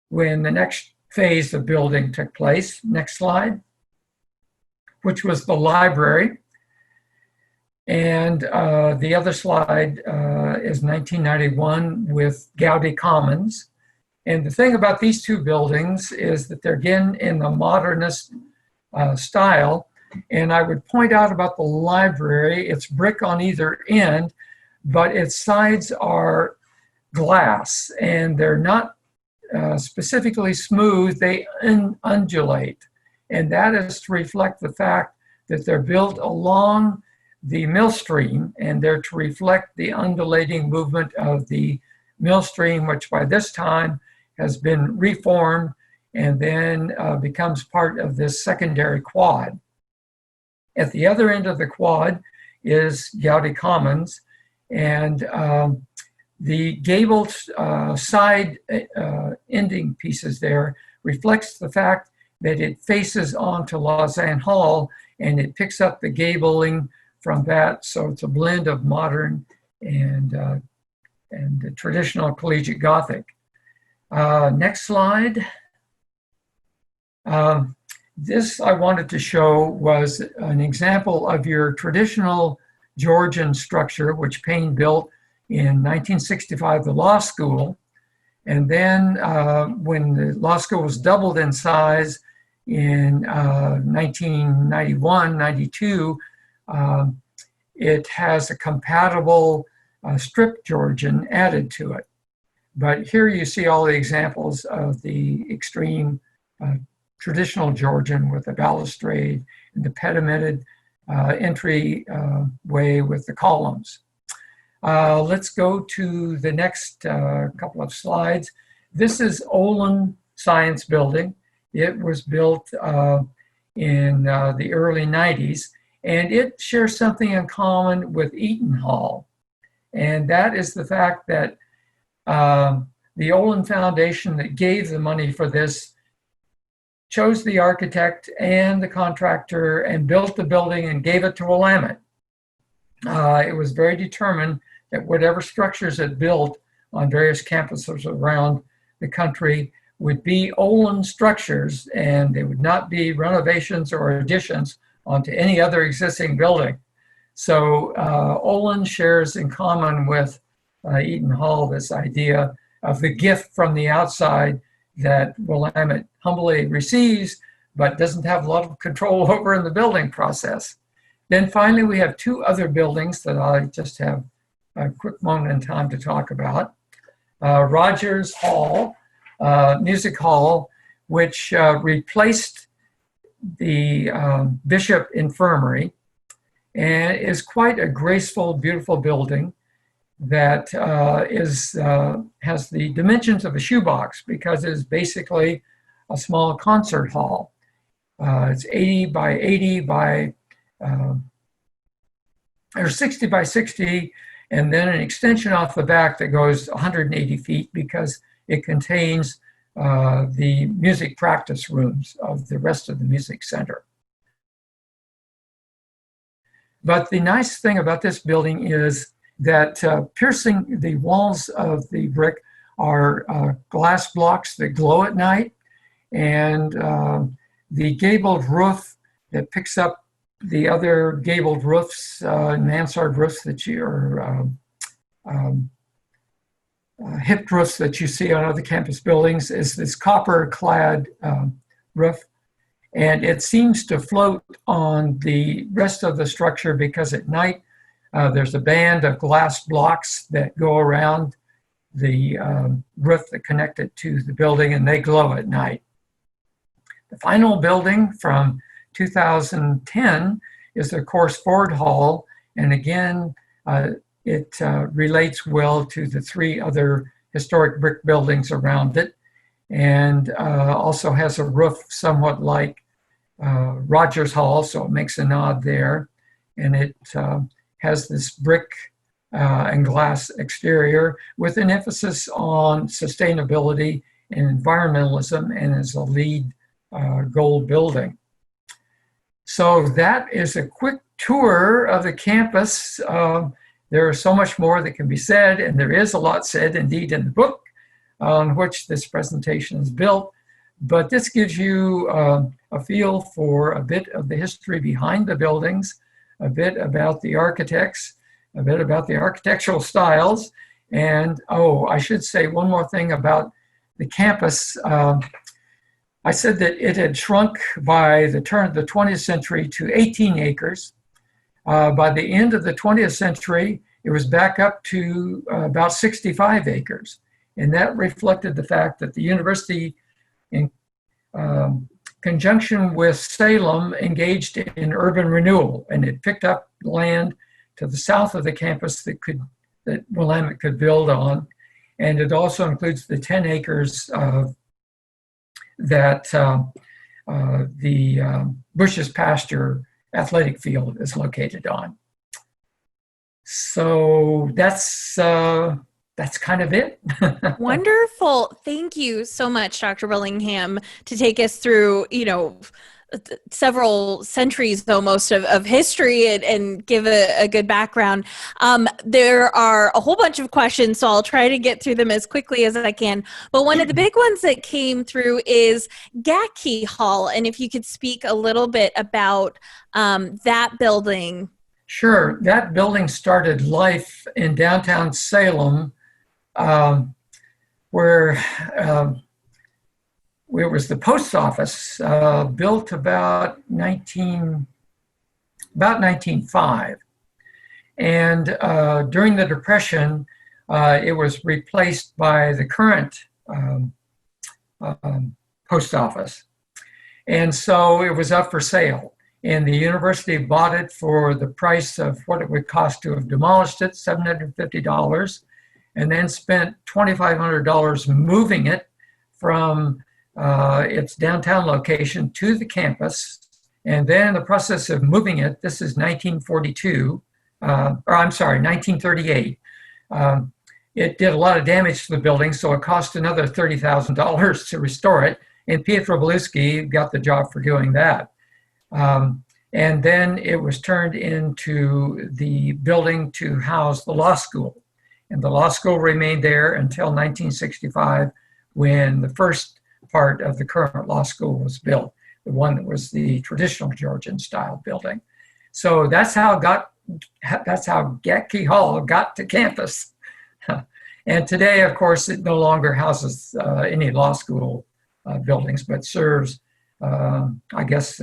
when the next phase of building took place. Next slide, which was the library. And the other slide is 1991 with Gatke Commons. And the thing about these two buildings is that they're again in the modernist style. And I would point out about the library, it's brick on either end, but its sides are glass, and they're not specifically smooth, they undulate. And that is to reflect the fact that they're built along the mill stream, and they're to reflect the undulating movement of the mill stream, which by this time has been reformed and then becomes part of this secondary quad. At the other end of the quad is Gatke Commons, and the gabled side ending pieces there reflects the fact that it faces onto Eaton Hall, and it picks up the gabling from that. So it's a blend of modern and the traditional collegiate Gothic. Next slide. This I wanted to show was an example of your traditional Georgian structure, which Payne built in 1965, the law school. And then when the law school was doubled in size in 1991, 92, it has a compatible strip Georgian added to it. But here you see all the examples of the extreme traditional Georgian with the balustrade and the pedimented entry way with the columns. Let's go to the next couple of slides. This is Olin Science Building. It was built in the early 90s, and it shares something in common with Eaton Hall. And that is the fact that the Olin Foundation that gave the money for this chose the architect and the contractor and built the building and gave it to Willamette. It was very determined that whatever structures it built on various campuses around the country would be Olin structures, and they would not be renovations or additions onto any other existing building. So Olin shares in common with Eaton Hall this idea of the gift from the outside that Willamette humbly receives, but doesn't have a lot of control over in the building process. Then finally, we have two other buildings that I just have a quick moment in time to talk about. Rogers Hall, Music Hall, which replaced the Bishop Infirmary, and is quite a graceful, beautiful building that has the dimensions of a shoebox because it is basically a small concert hall. It's 80 by 80 by, or 60 by 60, and then an extension off the back that goes 180 feet because it contains the music practice rooms of the rest of the music center. But the nice thing about this building is that piercing the walls of the brick are glass blocks that glow at night, and the gabled roof that picks up the other gabled roofs, mansard roofs that you are hipped roofs that you see on other campus buildings is this copper-clad roof, and it seems to float on the rest of the structure because at night There's a band of glass blocks that go around the roof that connect it to the building, and they glow at night. The final building from 2010 is, of course, Ford Hall, and again, it relates well to the three other historic brick buildings around it, and also has a roof somewhat like Rogers Hall, so it makes a nod there, and it has this brick and glass exterior with an emphasis on sustainability and environmentalism, and is a LEED gold building. So that is a quick tour of the campus. There is so much more that can be said, and there is a lot said indeed in the book on which this presentation is built, but this gives you a feel for a bit of the history behind the buildings, a bit about the architects, a bit about the architectural styles, and I should say one more thing about the campus. I said that it had shrunk by the turn of the 20th century to 18 acres. By the end of the 20th century, it was back up to about 65 acres. And that reflected the fact that the university, in conjunction with Salem, engaged in urban renewal, and it picked up land to the south of the campus that Willamette could build on. And it also includes the 10 acres that the Bush Pasture athletic field is located on. So that's kind of it. Wonderful. Thank you so much, Dr. Willingham, to take us through, several centuries almost of history and give a good background. There are a whole bunch of questions, so I'll try to get through them as quickly as I can. But one of the big ones that came through is Gatke Hall. And if you could speak a little bit about that building. Sure. That building started life in downtown Salem, where it was the post office, built about 1905. And during the Depression, it was replaced by the current post office. And so it was up for sale. And the university bought it for the price of what it would cost to have demolished it, $750, and then spent $2,500 moving it from its downtown location to the campus. And then in the process of moving it, this is 1938, it did a lot of damage to the building, so it cost another $30,000 to restore it. And Pietro Beluschi got the job for doing that. And then it was turned into the building to house the law school. And the law school remained there until 1965, when the first part of the current law school was built, the one that was the traditional Georgian style building. So that's how Gatke Hall got to campus. And today, of course, it no longer houses any law school buildings, but serves, I guess,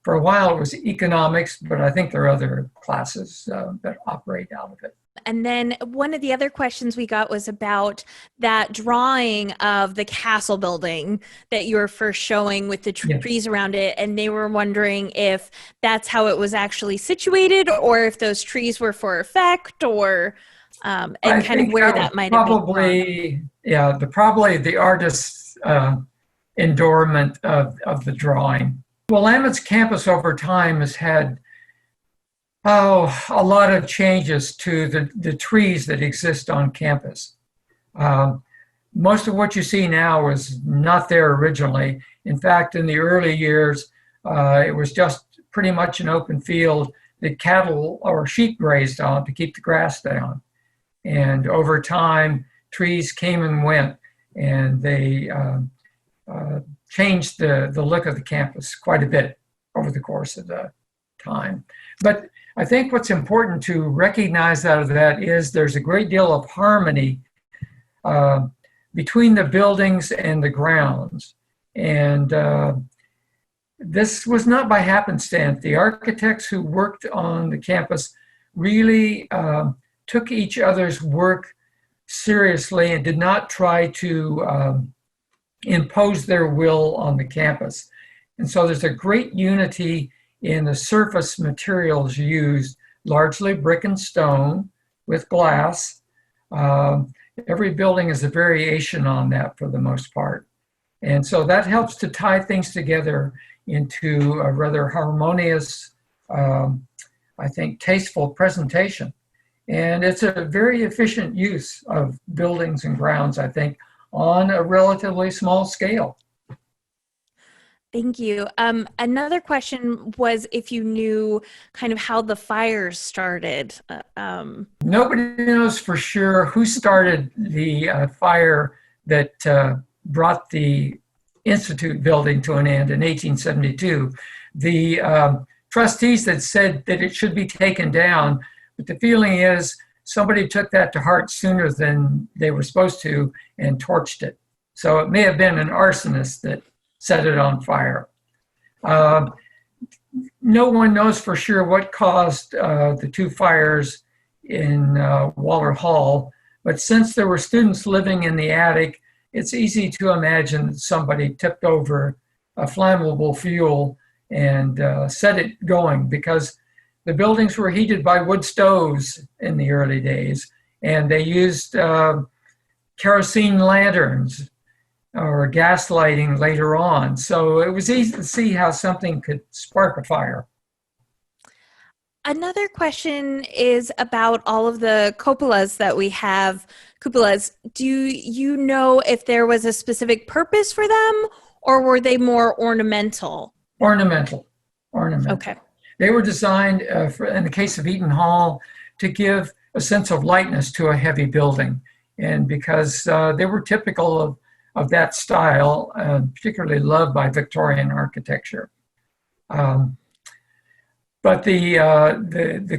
for a while it was economics, but I think there are other classes that operate out of it. And then one of the other questions we got was about that drawing of the castle building that you were first showing with the trees around it. And they were wondering if that's how it was actually situated, or if those trees were for effect, or and kind of where that might have been. Probably the artist's endowment of the drawing. Willamette's campus over time has had a lot of changes to the trees that exist on campus. Most of what you see now was not there originally. In fact, in the early years, it was just pretty much an open field that cattle or sheep grazed on to keep the grass down. And over time, trees came and went, and they changed the look of the campus quite a bit over the course of the time. But I think what's important to recognize out of that is there's a great deal of harmony between the buildings and the grounds. And this was not by happenstance. The architects who worked on the campus really took each other's work seriously and did not try to impose their will on the campus. And so there's a great unity in the surface materials used, largely brick and stone with glass. Every building is a variation on that for the most part. And so that helps to tie things together into a rather harmonious, I think, tasteful presentation. And it's a very efficient use of buildings and grounds, I think, on a relatively small scale. Thank you. Another question was if you knew kind of how the fires started. Nobody knows for sure who started the fire that brought the Institute building to an end in 1872. The trustees had said that it should be taken down, but the feeling is somebody took that to heart sooner than they were supposed to and torched it. So it may have been an arsonist that set it on fire. No one knows for sure what caused the two fires in Waller Hall, but since there were students living in the attic, it's easy to imagine that somebody tipped over a flammable fuel and set it going, because the buildings were heated by wood stoves in the early days, and they used kerosene lanterns or gas lighting later on. So it was easy to see how something could spark a fire. Another question is about all of the cupolas that we have. Cupolas, do you know if there was a specific purpose for them, or were they more ornamental? Ornamental. Okay. They were designed, in the case of Eaton Hall, to give a sense of lightness to a heavy building. And because they were typical of that style, particularly loved by Victorian architecture. But the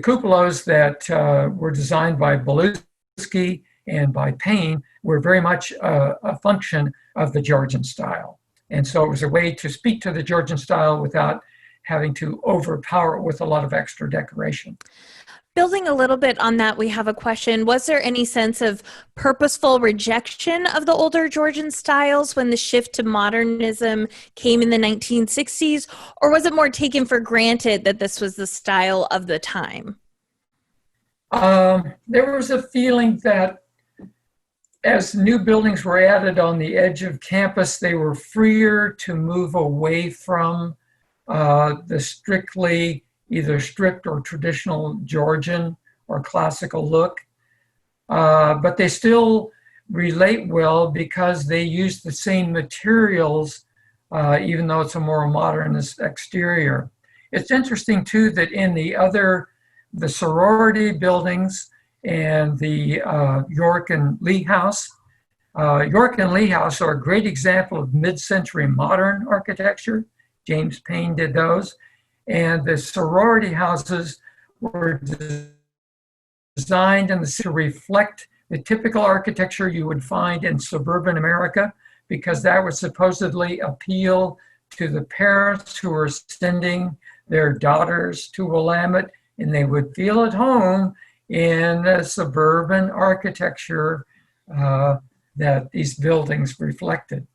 cupolas that were designed by Beluski and by Payne were very much a function of the Georgian style. And so it was a way to speak to the Georgian style without having to overpower it with a lot of extra decoration. Building a little bit on that, we have a question. Was there any sense of purposeful rejection of the older Georgian styles when the shift to modernism came in the 1960s, or was it more taken for granted that this was the style of the time? There was a feeling that as new buildings were added on the edge of campus, they were freer to move away from the strictly either strict or traditional Georgian or classical look. But they still relate well because they use the same materials, even though it's a more modernist exterior. It's interesting too that in the sorority buildings and the York and Lee House, York and Lee House are a great example of mid-century modern architecture. James Payne did those. And the sorority houses were designed to reflect the typical architecture you would find in suburban America, because that would supposedly appeal to the parents who were sending their daughters to Willamette, and they would feel at home in the suburban architecture that these buildings reflected.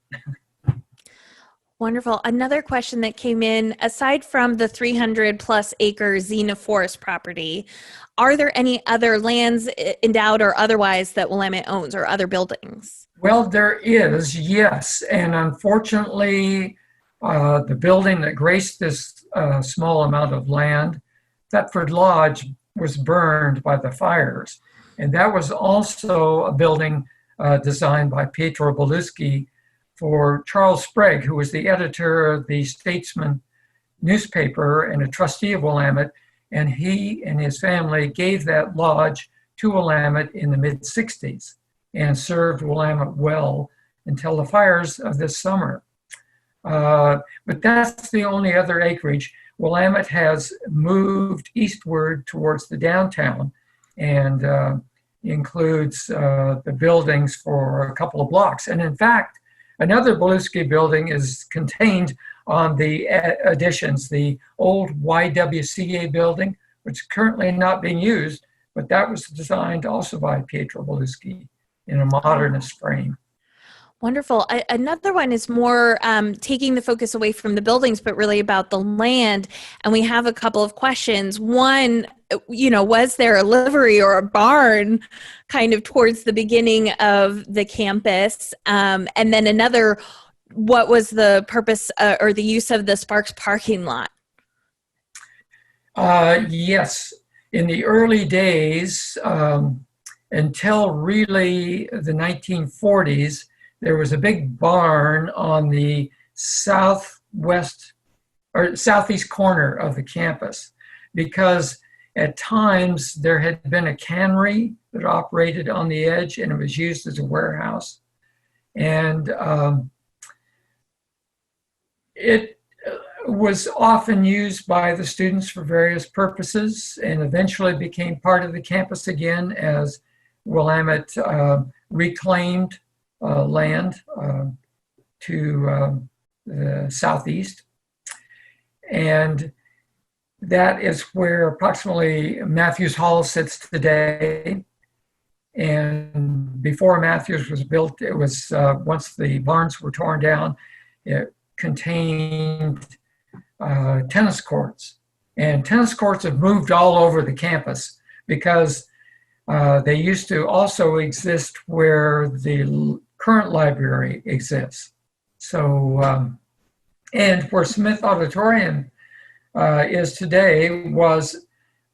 Wonderful. Another question that came in, aside from the 300 plus acre Zena forest property, are there any other lands endowed or otherwise that Willamette owns, or other buildings? Well, there is, yes. And unfortunately, the building that graced this small amount of land, Thetford Lodge, was burned by the fires. And that was also a building designed by Pietro Beluski for Charles Sprague, who was the editor of the Statesman newspaper and a trustee of Willamette, and he and his family gave that lodge to Willamette in the mid-60s and served Willamette well until the fires of this summer. But that's the only other acreage. Willamette has moved eastward towards the downtown and includes the buildings for a couple of blocks. And in fact, another Beluski building is contained on the additions, the old YWCA building, which is currently not being used, but that was designed also by Pietro Belluschi in a modernist frame. Wonderful. Another one is more taking the focus away from the buildings, but really about the land. And we have a couple of questions. One, was there a livery or a barn kind of towards the beginning of the campus? And then another, what was the purpose or the use of the Sparks parking lot? Yes. In the early days, until really the 1940s, there was a big barn on the southwest or southeast corner of the campus, because at times there had been a cannery that operated on the edge and it was used as a warehouse. And it was often used by the students for various purposes and eventually became part of the campus again as Willamette reclaimed land to the southeast. And that is where approximately Matthews Hall sits today. And before Matthews was built, it was, once the barns were torn down, it contained tennis courts. And tennis courts have moved all over the campus because they used to also exist where the current library exists. So, and where Smith Auditorium is today was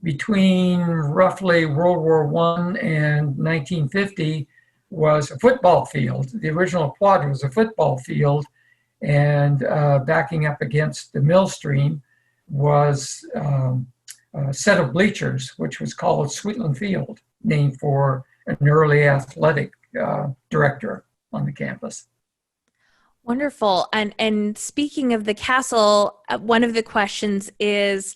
between roughly World War I and 1950 was a football field. The original quad was a football field, and backing up against the mill stream was a set of bleachers, which was called Sweetland Field, named for an early athletic director on the campus. Wonderful. And speaking of the castle, one of the questions is,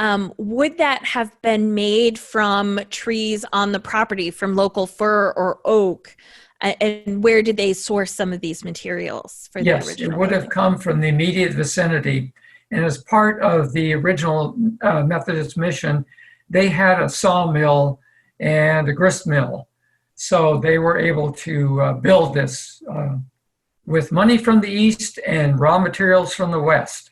would that have been made from trees on the property, from local fir or oak? And where did they source some of these materials for the original? Yes, it would have come from the immediate vicinity. And as part of the original Methodist mission, they had a sawmill and a grist mill. So they were able to build this with money from the east and raw materials from the west.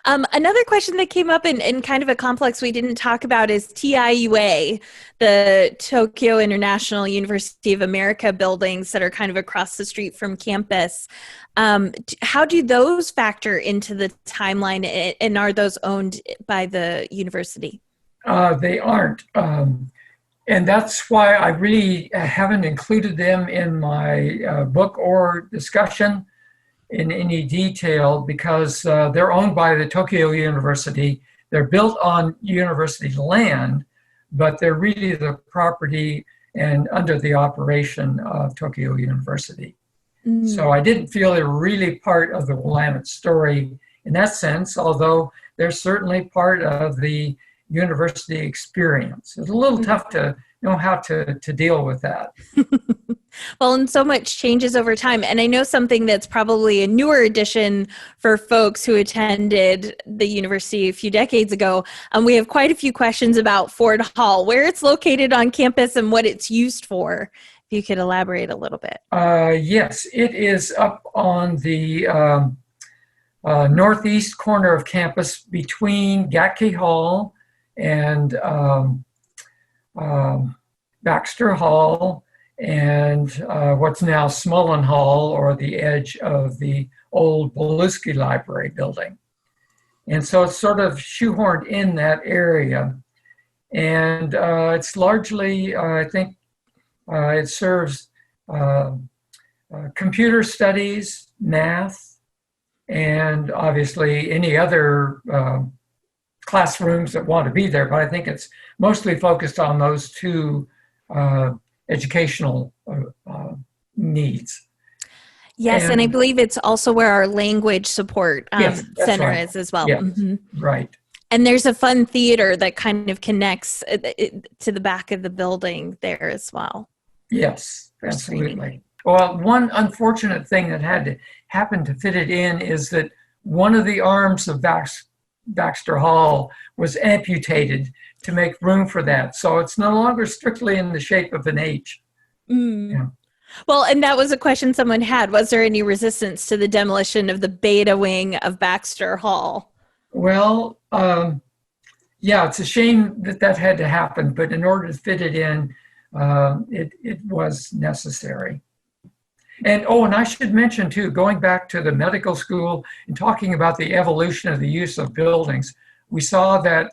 Another question that came up in kind of a complex we didn't talk about is TIUA, the Tokyo International University of America buildings that are kind of across the street from campus. How do those factor into the timeline, and are those owned by the university? They aren't. And that's why I really haven't included them in my book or discussion in any detail, because they're owned by the Tokyo University. They're built on university land, but they're really the property and under the operation of Tokyo University. Mm. So I didn't feel they were really part of the Willamette story in that sense, although they're certainly part of the university experience. It's a little tough to know how to deal with that. Well, and so much changes over time. And I know something that's probably a newer addition for folks who attended the university a few decades ago. We have quite a few questions about Ford Hall, where it's located on campus and what it's used for. If you could elaborate a little bit. Yes, it is up on the northeast corner of campus between Gatke Hall and Baxter Hall and what's now Smullen Hall, or the edge of the old Belluschi Library building. And so it's sort of shoehorned in that area. And it's largely, I think, it serves computer studies, math, and obviously any other classrooms that want to be there, but I think it's mostly focused on those two educational needs. Yes, and I believe it's also where our language support center right. is as well. Yes, mm-hmm. Right. And there's a fun theater that kind of connects to the back of the building there as well. Yes, absolutely. Well, one unfortunate thing that had to happen to fit it in is that one of the arms of Baxter Hall was amputated to make room for that. So it's no longer strictly in the shape of an H. Mm. Yeah. Well, and that was a question someone had. Was there any resistance to the demolition of the beta wing of Baxter Hall? Well, yeah, it's a shame that that had to happen, but in order to fit it in, it was necessary. And oh, and I should mention too, going back to the medical school and talking about the evolution of the use of buildings, we saw that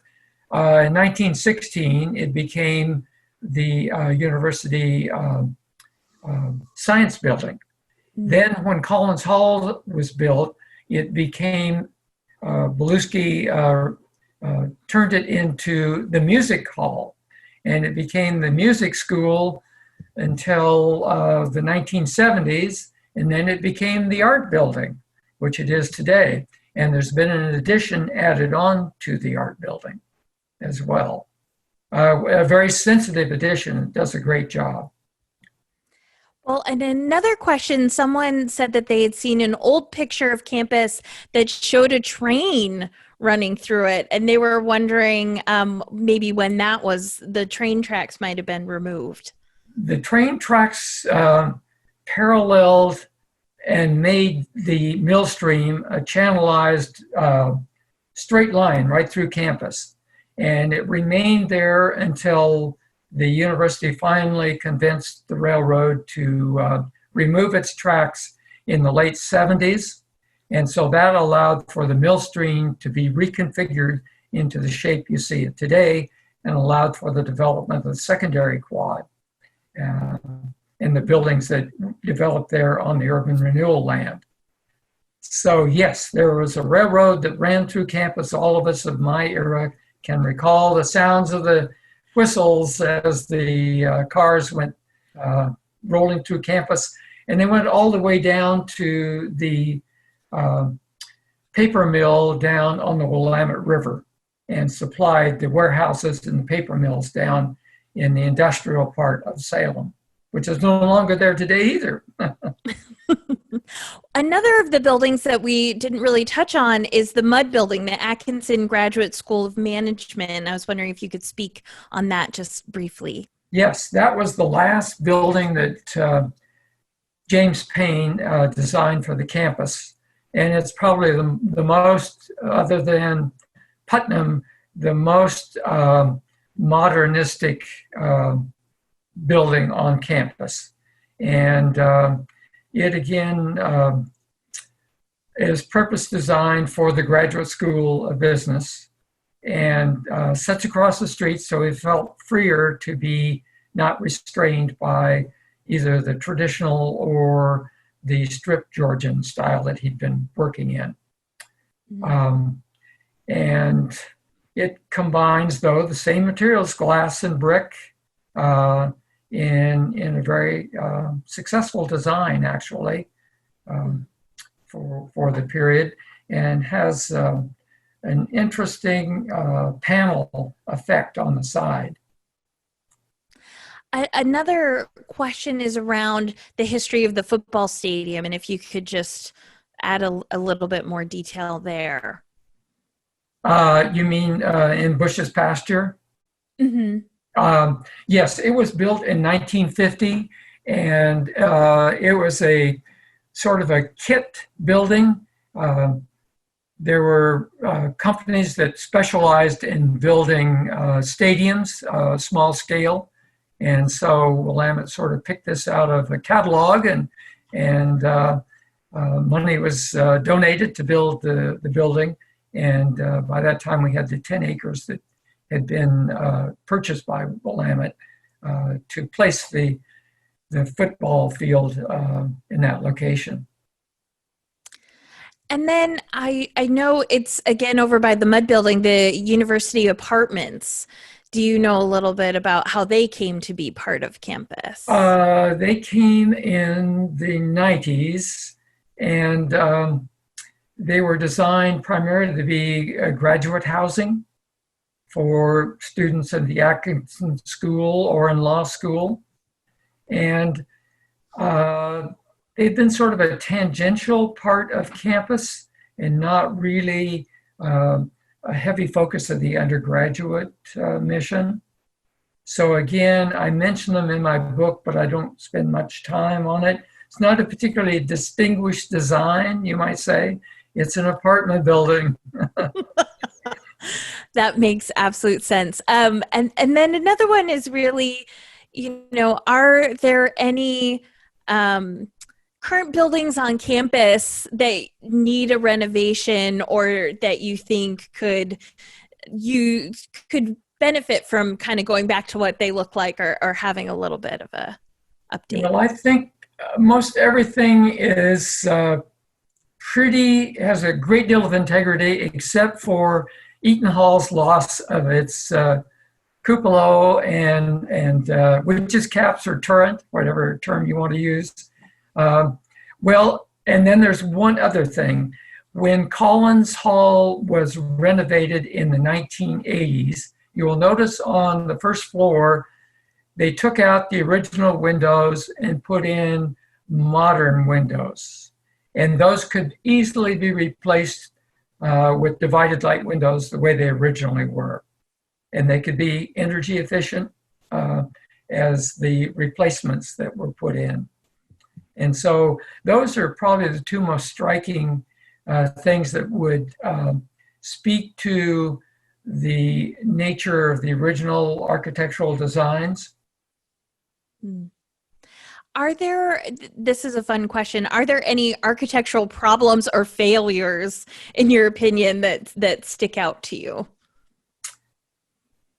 in 1916 it became the university science building. Then when Collins Hall was built, it became, Beluski turned it into the music hall, and it became the music school until the 1970s, and then it became the art building, which it is today. And there's been an addition added on to the art building as well. A very sensitive addition. It does a great job. Well, and another question, someone said that they had seen an old picture of campus that showed a train running through it, and they were wondering maybe when that was, the train tracks might have been removed. The train tracks paralleled and made the mill stream a channelized straight line right through campus. And it remained there until the university finally convinced the railroad to remove its tracks in the late 70s. And so that allowed for the mill stream to be reconfigured into the shape you see it today, and allowed for the development of the secondary quad and the buildings that developed there on the urban renewal land. So yes, there was a railroad that ran through campus. All of us of my era can recall the sounds of the whistles as the cars went rolling through campus. And they went all the way down to the paper mill down on the Willamette River and supplied the warehouses and the paper mills down in the industrial part of Salem, which is no longer there today either. Another of the buildings that we didn't really touch on is the Mud Building, the Atkinson Graduate School of Management. I was wondering if you could speak on that just briefly. Yes, that was the last building that James Payne designed for the campus. And it's probably the most, other than Putnam, the most modernistic building on campus. And it again is purpose designed for the Graduate School of Business and sits across the street, so it felt freer to be not restrained by either the traditional or the strip Georgian style that he'd been working in. And it combines, though, the same materials, glass and brick, in a very successful design, actually, for the period, and has an interesting panel effect on the side. Another question is around the history of the football stadium, and if you could just add a little bit more detail there. You mean in Bush's Pasture? Mm-hmm. Yes, it was built in 1950, and it was a sort of a kit building. There were companies that specialized in building stadiums, small scale, and so Willamette sort of picked this out of a catalog, and money was donated to build the building. And by that time, we had the 10 acres that had been purchased by Willamette to place the football field in that location. And then I know it's, again, over by the Mud Building, the university apartments. Do you know a little bit about how they came to be part of campus? They came in the 90s, and they were designed primarily to be graduate housing for students in the Atkinson School or in law school. And they've been sort of a tangential part of campus and not really a heavy focus of the undergraduate mission. So again, I mention them in my book, but I don't spend much time on it. It's not a particularly distinguished design, you might say. It's an apartment building. That makes absolute sense. And then another one is really, are there any current buildings on campus that need a renovation or that you think could benefit from kind of going back to what they look like or having a little bit of a update? Well, I think most everything is has a great deal of integrity, except for Eaton Hall's loss of its cupola and which is caps or turret, whatever term you want to use. Well, and then there's one other thing. When Collins Hall was renovated in the 1980s, you will notice on the first floor, they took out the original windows and put in modern windows. And those could easily be replaced with divided light windows the way they originally were. And they could be energy efficient as the replacements that were put in. And so those are probably the two most striking things that would speak to the nature of the original architectural designs. This is a fun question, are there any architectural problems or failures, in your opinion, that stick out to you?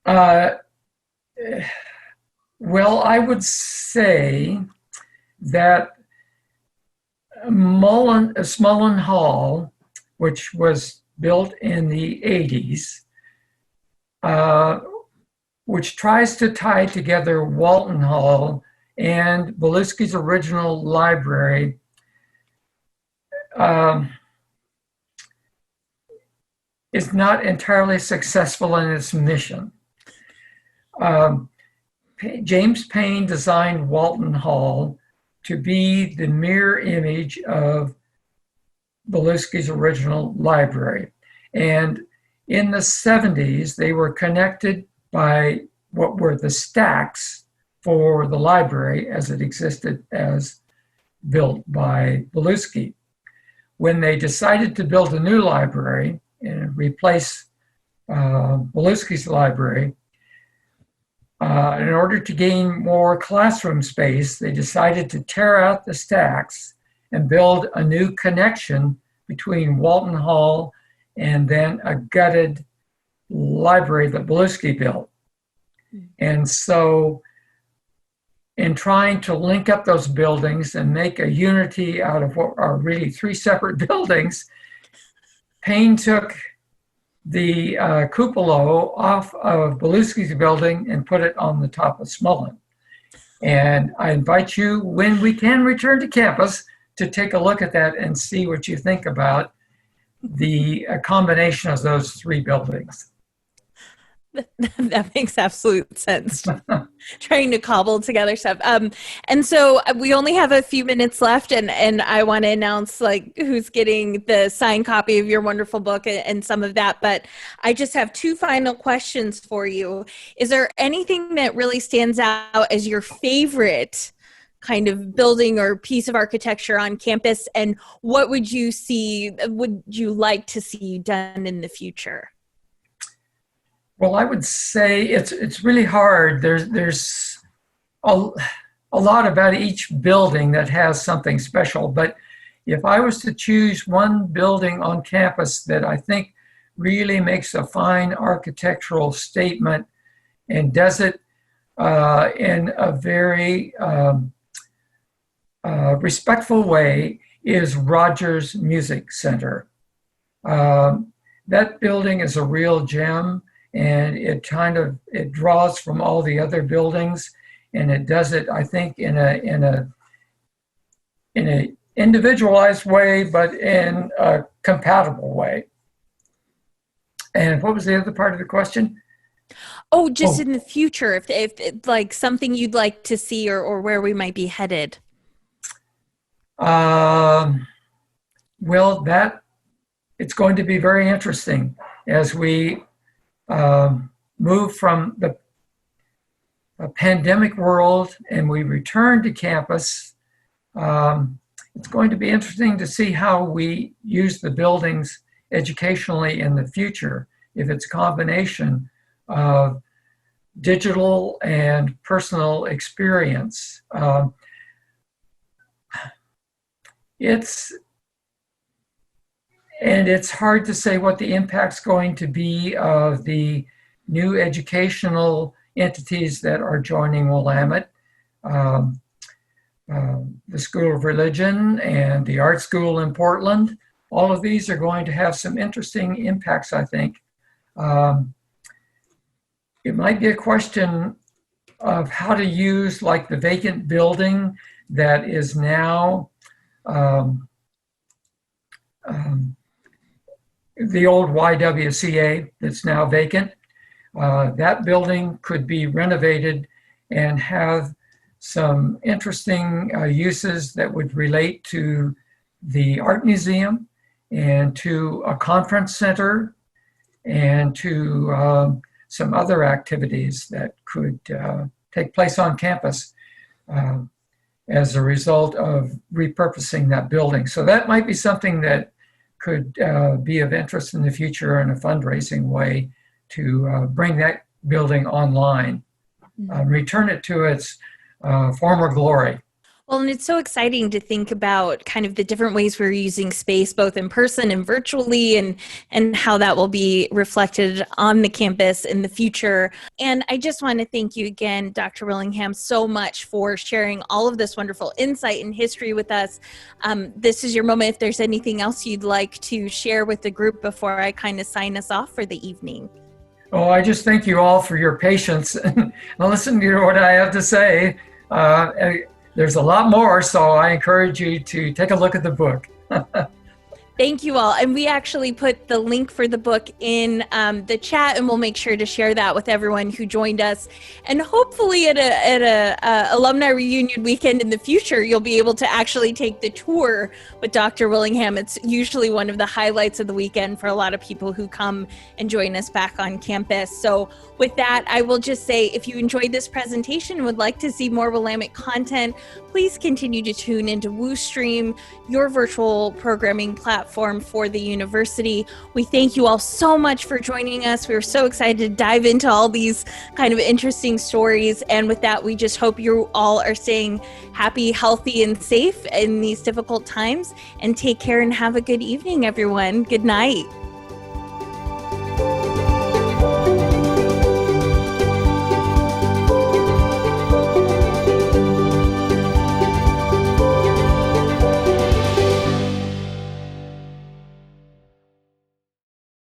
Well, I would say that Smullen Hall, which was built in the 80s, which tries to tie together Walton Hall and Beluski's original library, is not entirely successful in its mission. James Payne designed Walton Hall to be the mirror image of Beluski's original library. And in the 70s, they were connected by what were the stacks for the library as it existed as built by Beluski. When they decided to build a new library and replace Beluski's library, in order to gain more classroom space, they decided to tear out the stacks and build a new connection between Walton Hall and then a gutted library that Beluski built. And so in trying to link up those buildings and make a unity out of what are really three separate buildings, Payne took the cupola off of Beluski's building and put it on the top of Smullen. And I invite you, when we can return to campus, to take a look at that and see what you think about the combination of those three buildings. That makes absolute sense. Trying to cobble together stuff. And so we only have a few minutes left, and I want to announce who's getting the signed copy of your wonderful book and some of that. But I just have two final questions for you. Is there anything that really stands out as your favorite kind of building or piece of architecture on campus? And what would you like to see done in the future? Well, I would say it's really hard. There's a lot about each building that has something special. But if I was to choose one building on campus that I think really makes a fine architectural statement and does it in a very respectful way, is Rogers Music Center. That building is a real gem. And it draws from all the other buildings, and it does it, I think, in a individualized way, but in a compatible way. And what was the other part of the question? In the future, if like something you'd like to see or where we might be headed. Well, it's going to be very interesting. as we move from the pandemic world and we return to campus, it's going to be interesting to see how we use the buildings educationally in the future, if it's a combination of digital and personal experience. It's hard to say what the impact's going to be of the new educational entities that are joining Willamette. The School of Religion and the Art School in Portland. All of these are going to have some interesting impacts, I think. It might be a question of how to use like the vacant building that is now the old YWCA that's now vacant. That building could be renovated and have some interesting uses that would relate to the art museum and to a conference center and to some other activities that could take place on campus as a result of repurposing that building. So that might be something that could be of interest in the future in a fundraising way to bring that building online, return it to its former glory. Well, and it's so exciting to think about kind of the different ways we're using space, both in person and virtually, and how that will be reflected on the campus in the future. And I just want to thank you again, Dr. Willingham, so much for sharing all of this wonderful insight and history with us. This is your moment. If there's anything else you'd like to share with the group before I kind of sign us off for the evening. Oh, I just thank you all for your patience and listen to what I have to say. There's a lot more, so I encourage you to take a look at the book. Thank you all. And we actually put the link for the book in the chat, and we'll make sure to share that with everyone who joined us. And hopefully at a alumni reunion weekend in the future, you'll be able to actually take the tour with Dr. Willingham. It's usually one of the highlights of the weekend for a lot of people who come and join us back on campus. So with that, I will just say, if you enjoyed this presentation and would like to see more Willamette content, please continue to tune into WooStream, your virtual programming platform for the university. We thank you all so much for joining us. We were so excited to dive into all these kind of interesting stories. And with that, we just hope you all are staying happy, healthy, and safe in these difficult times. And take care and have a good evening, everyone. Good night.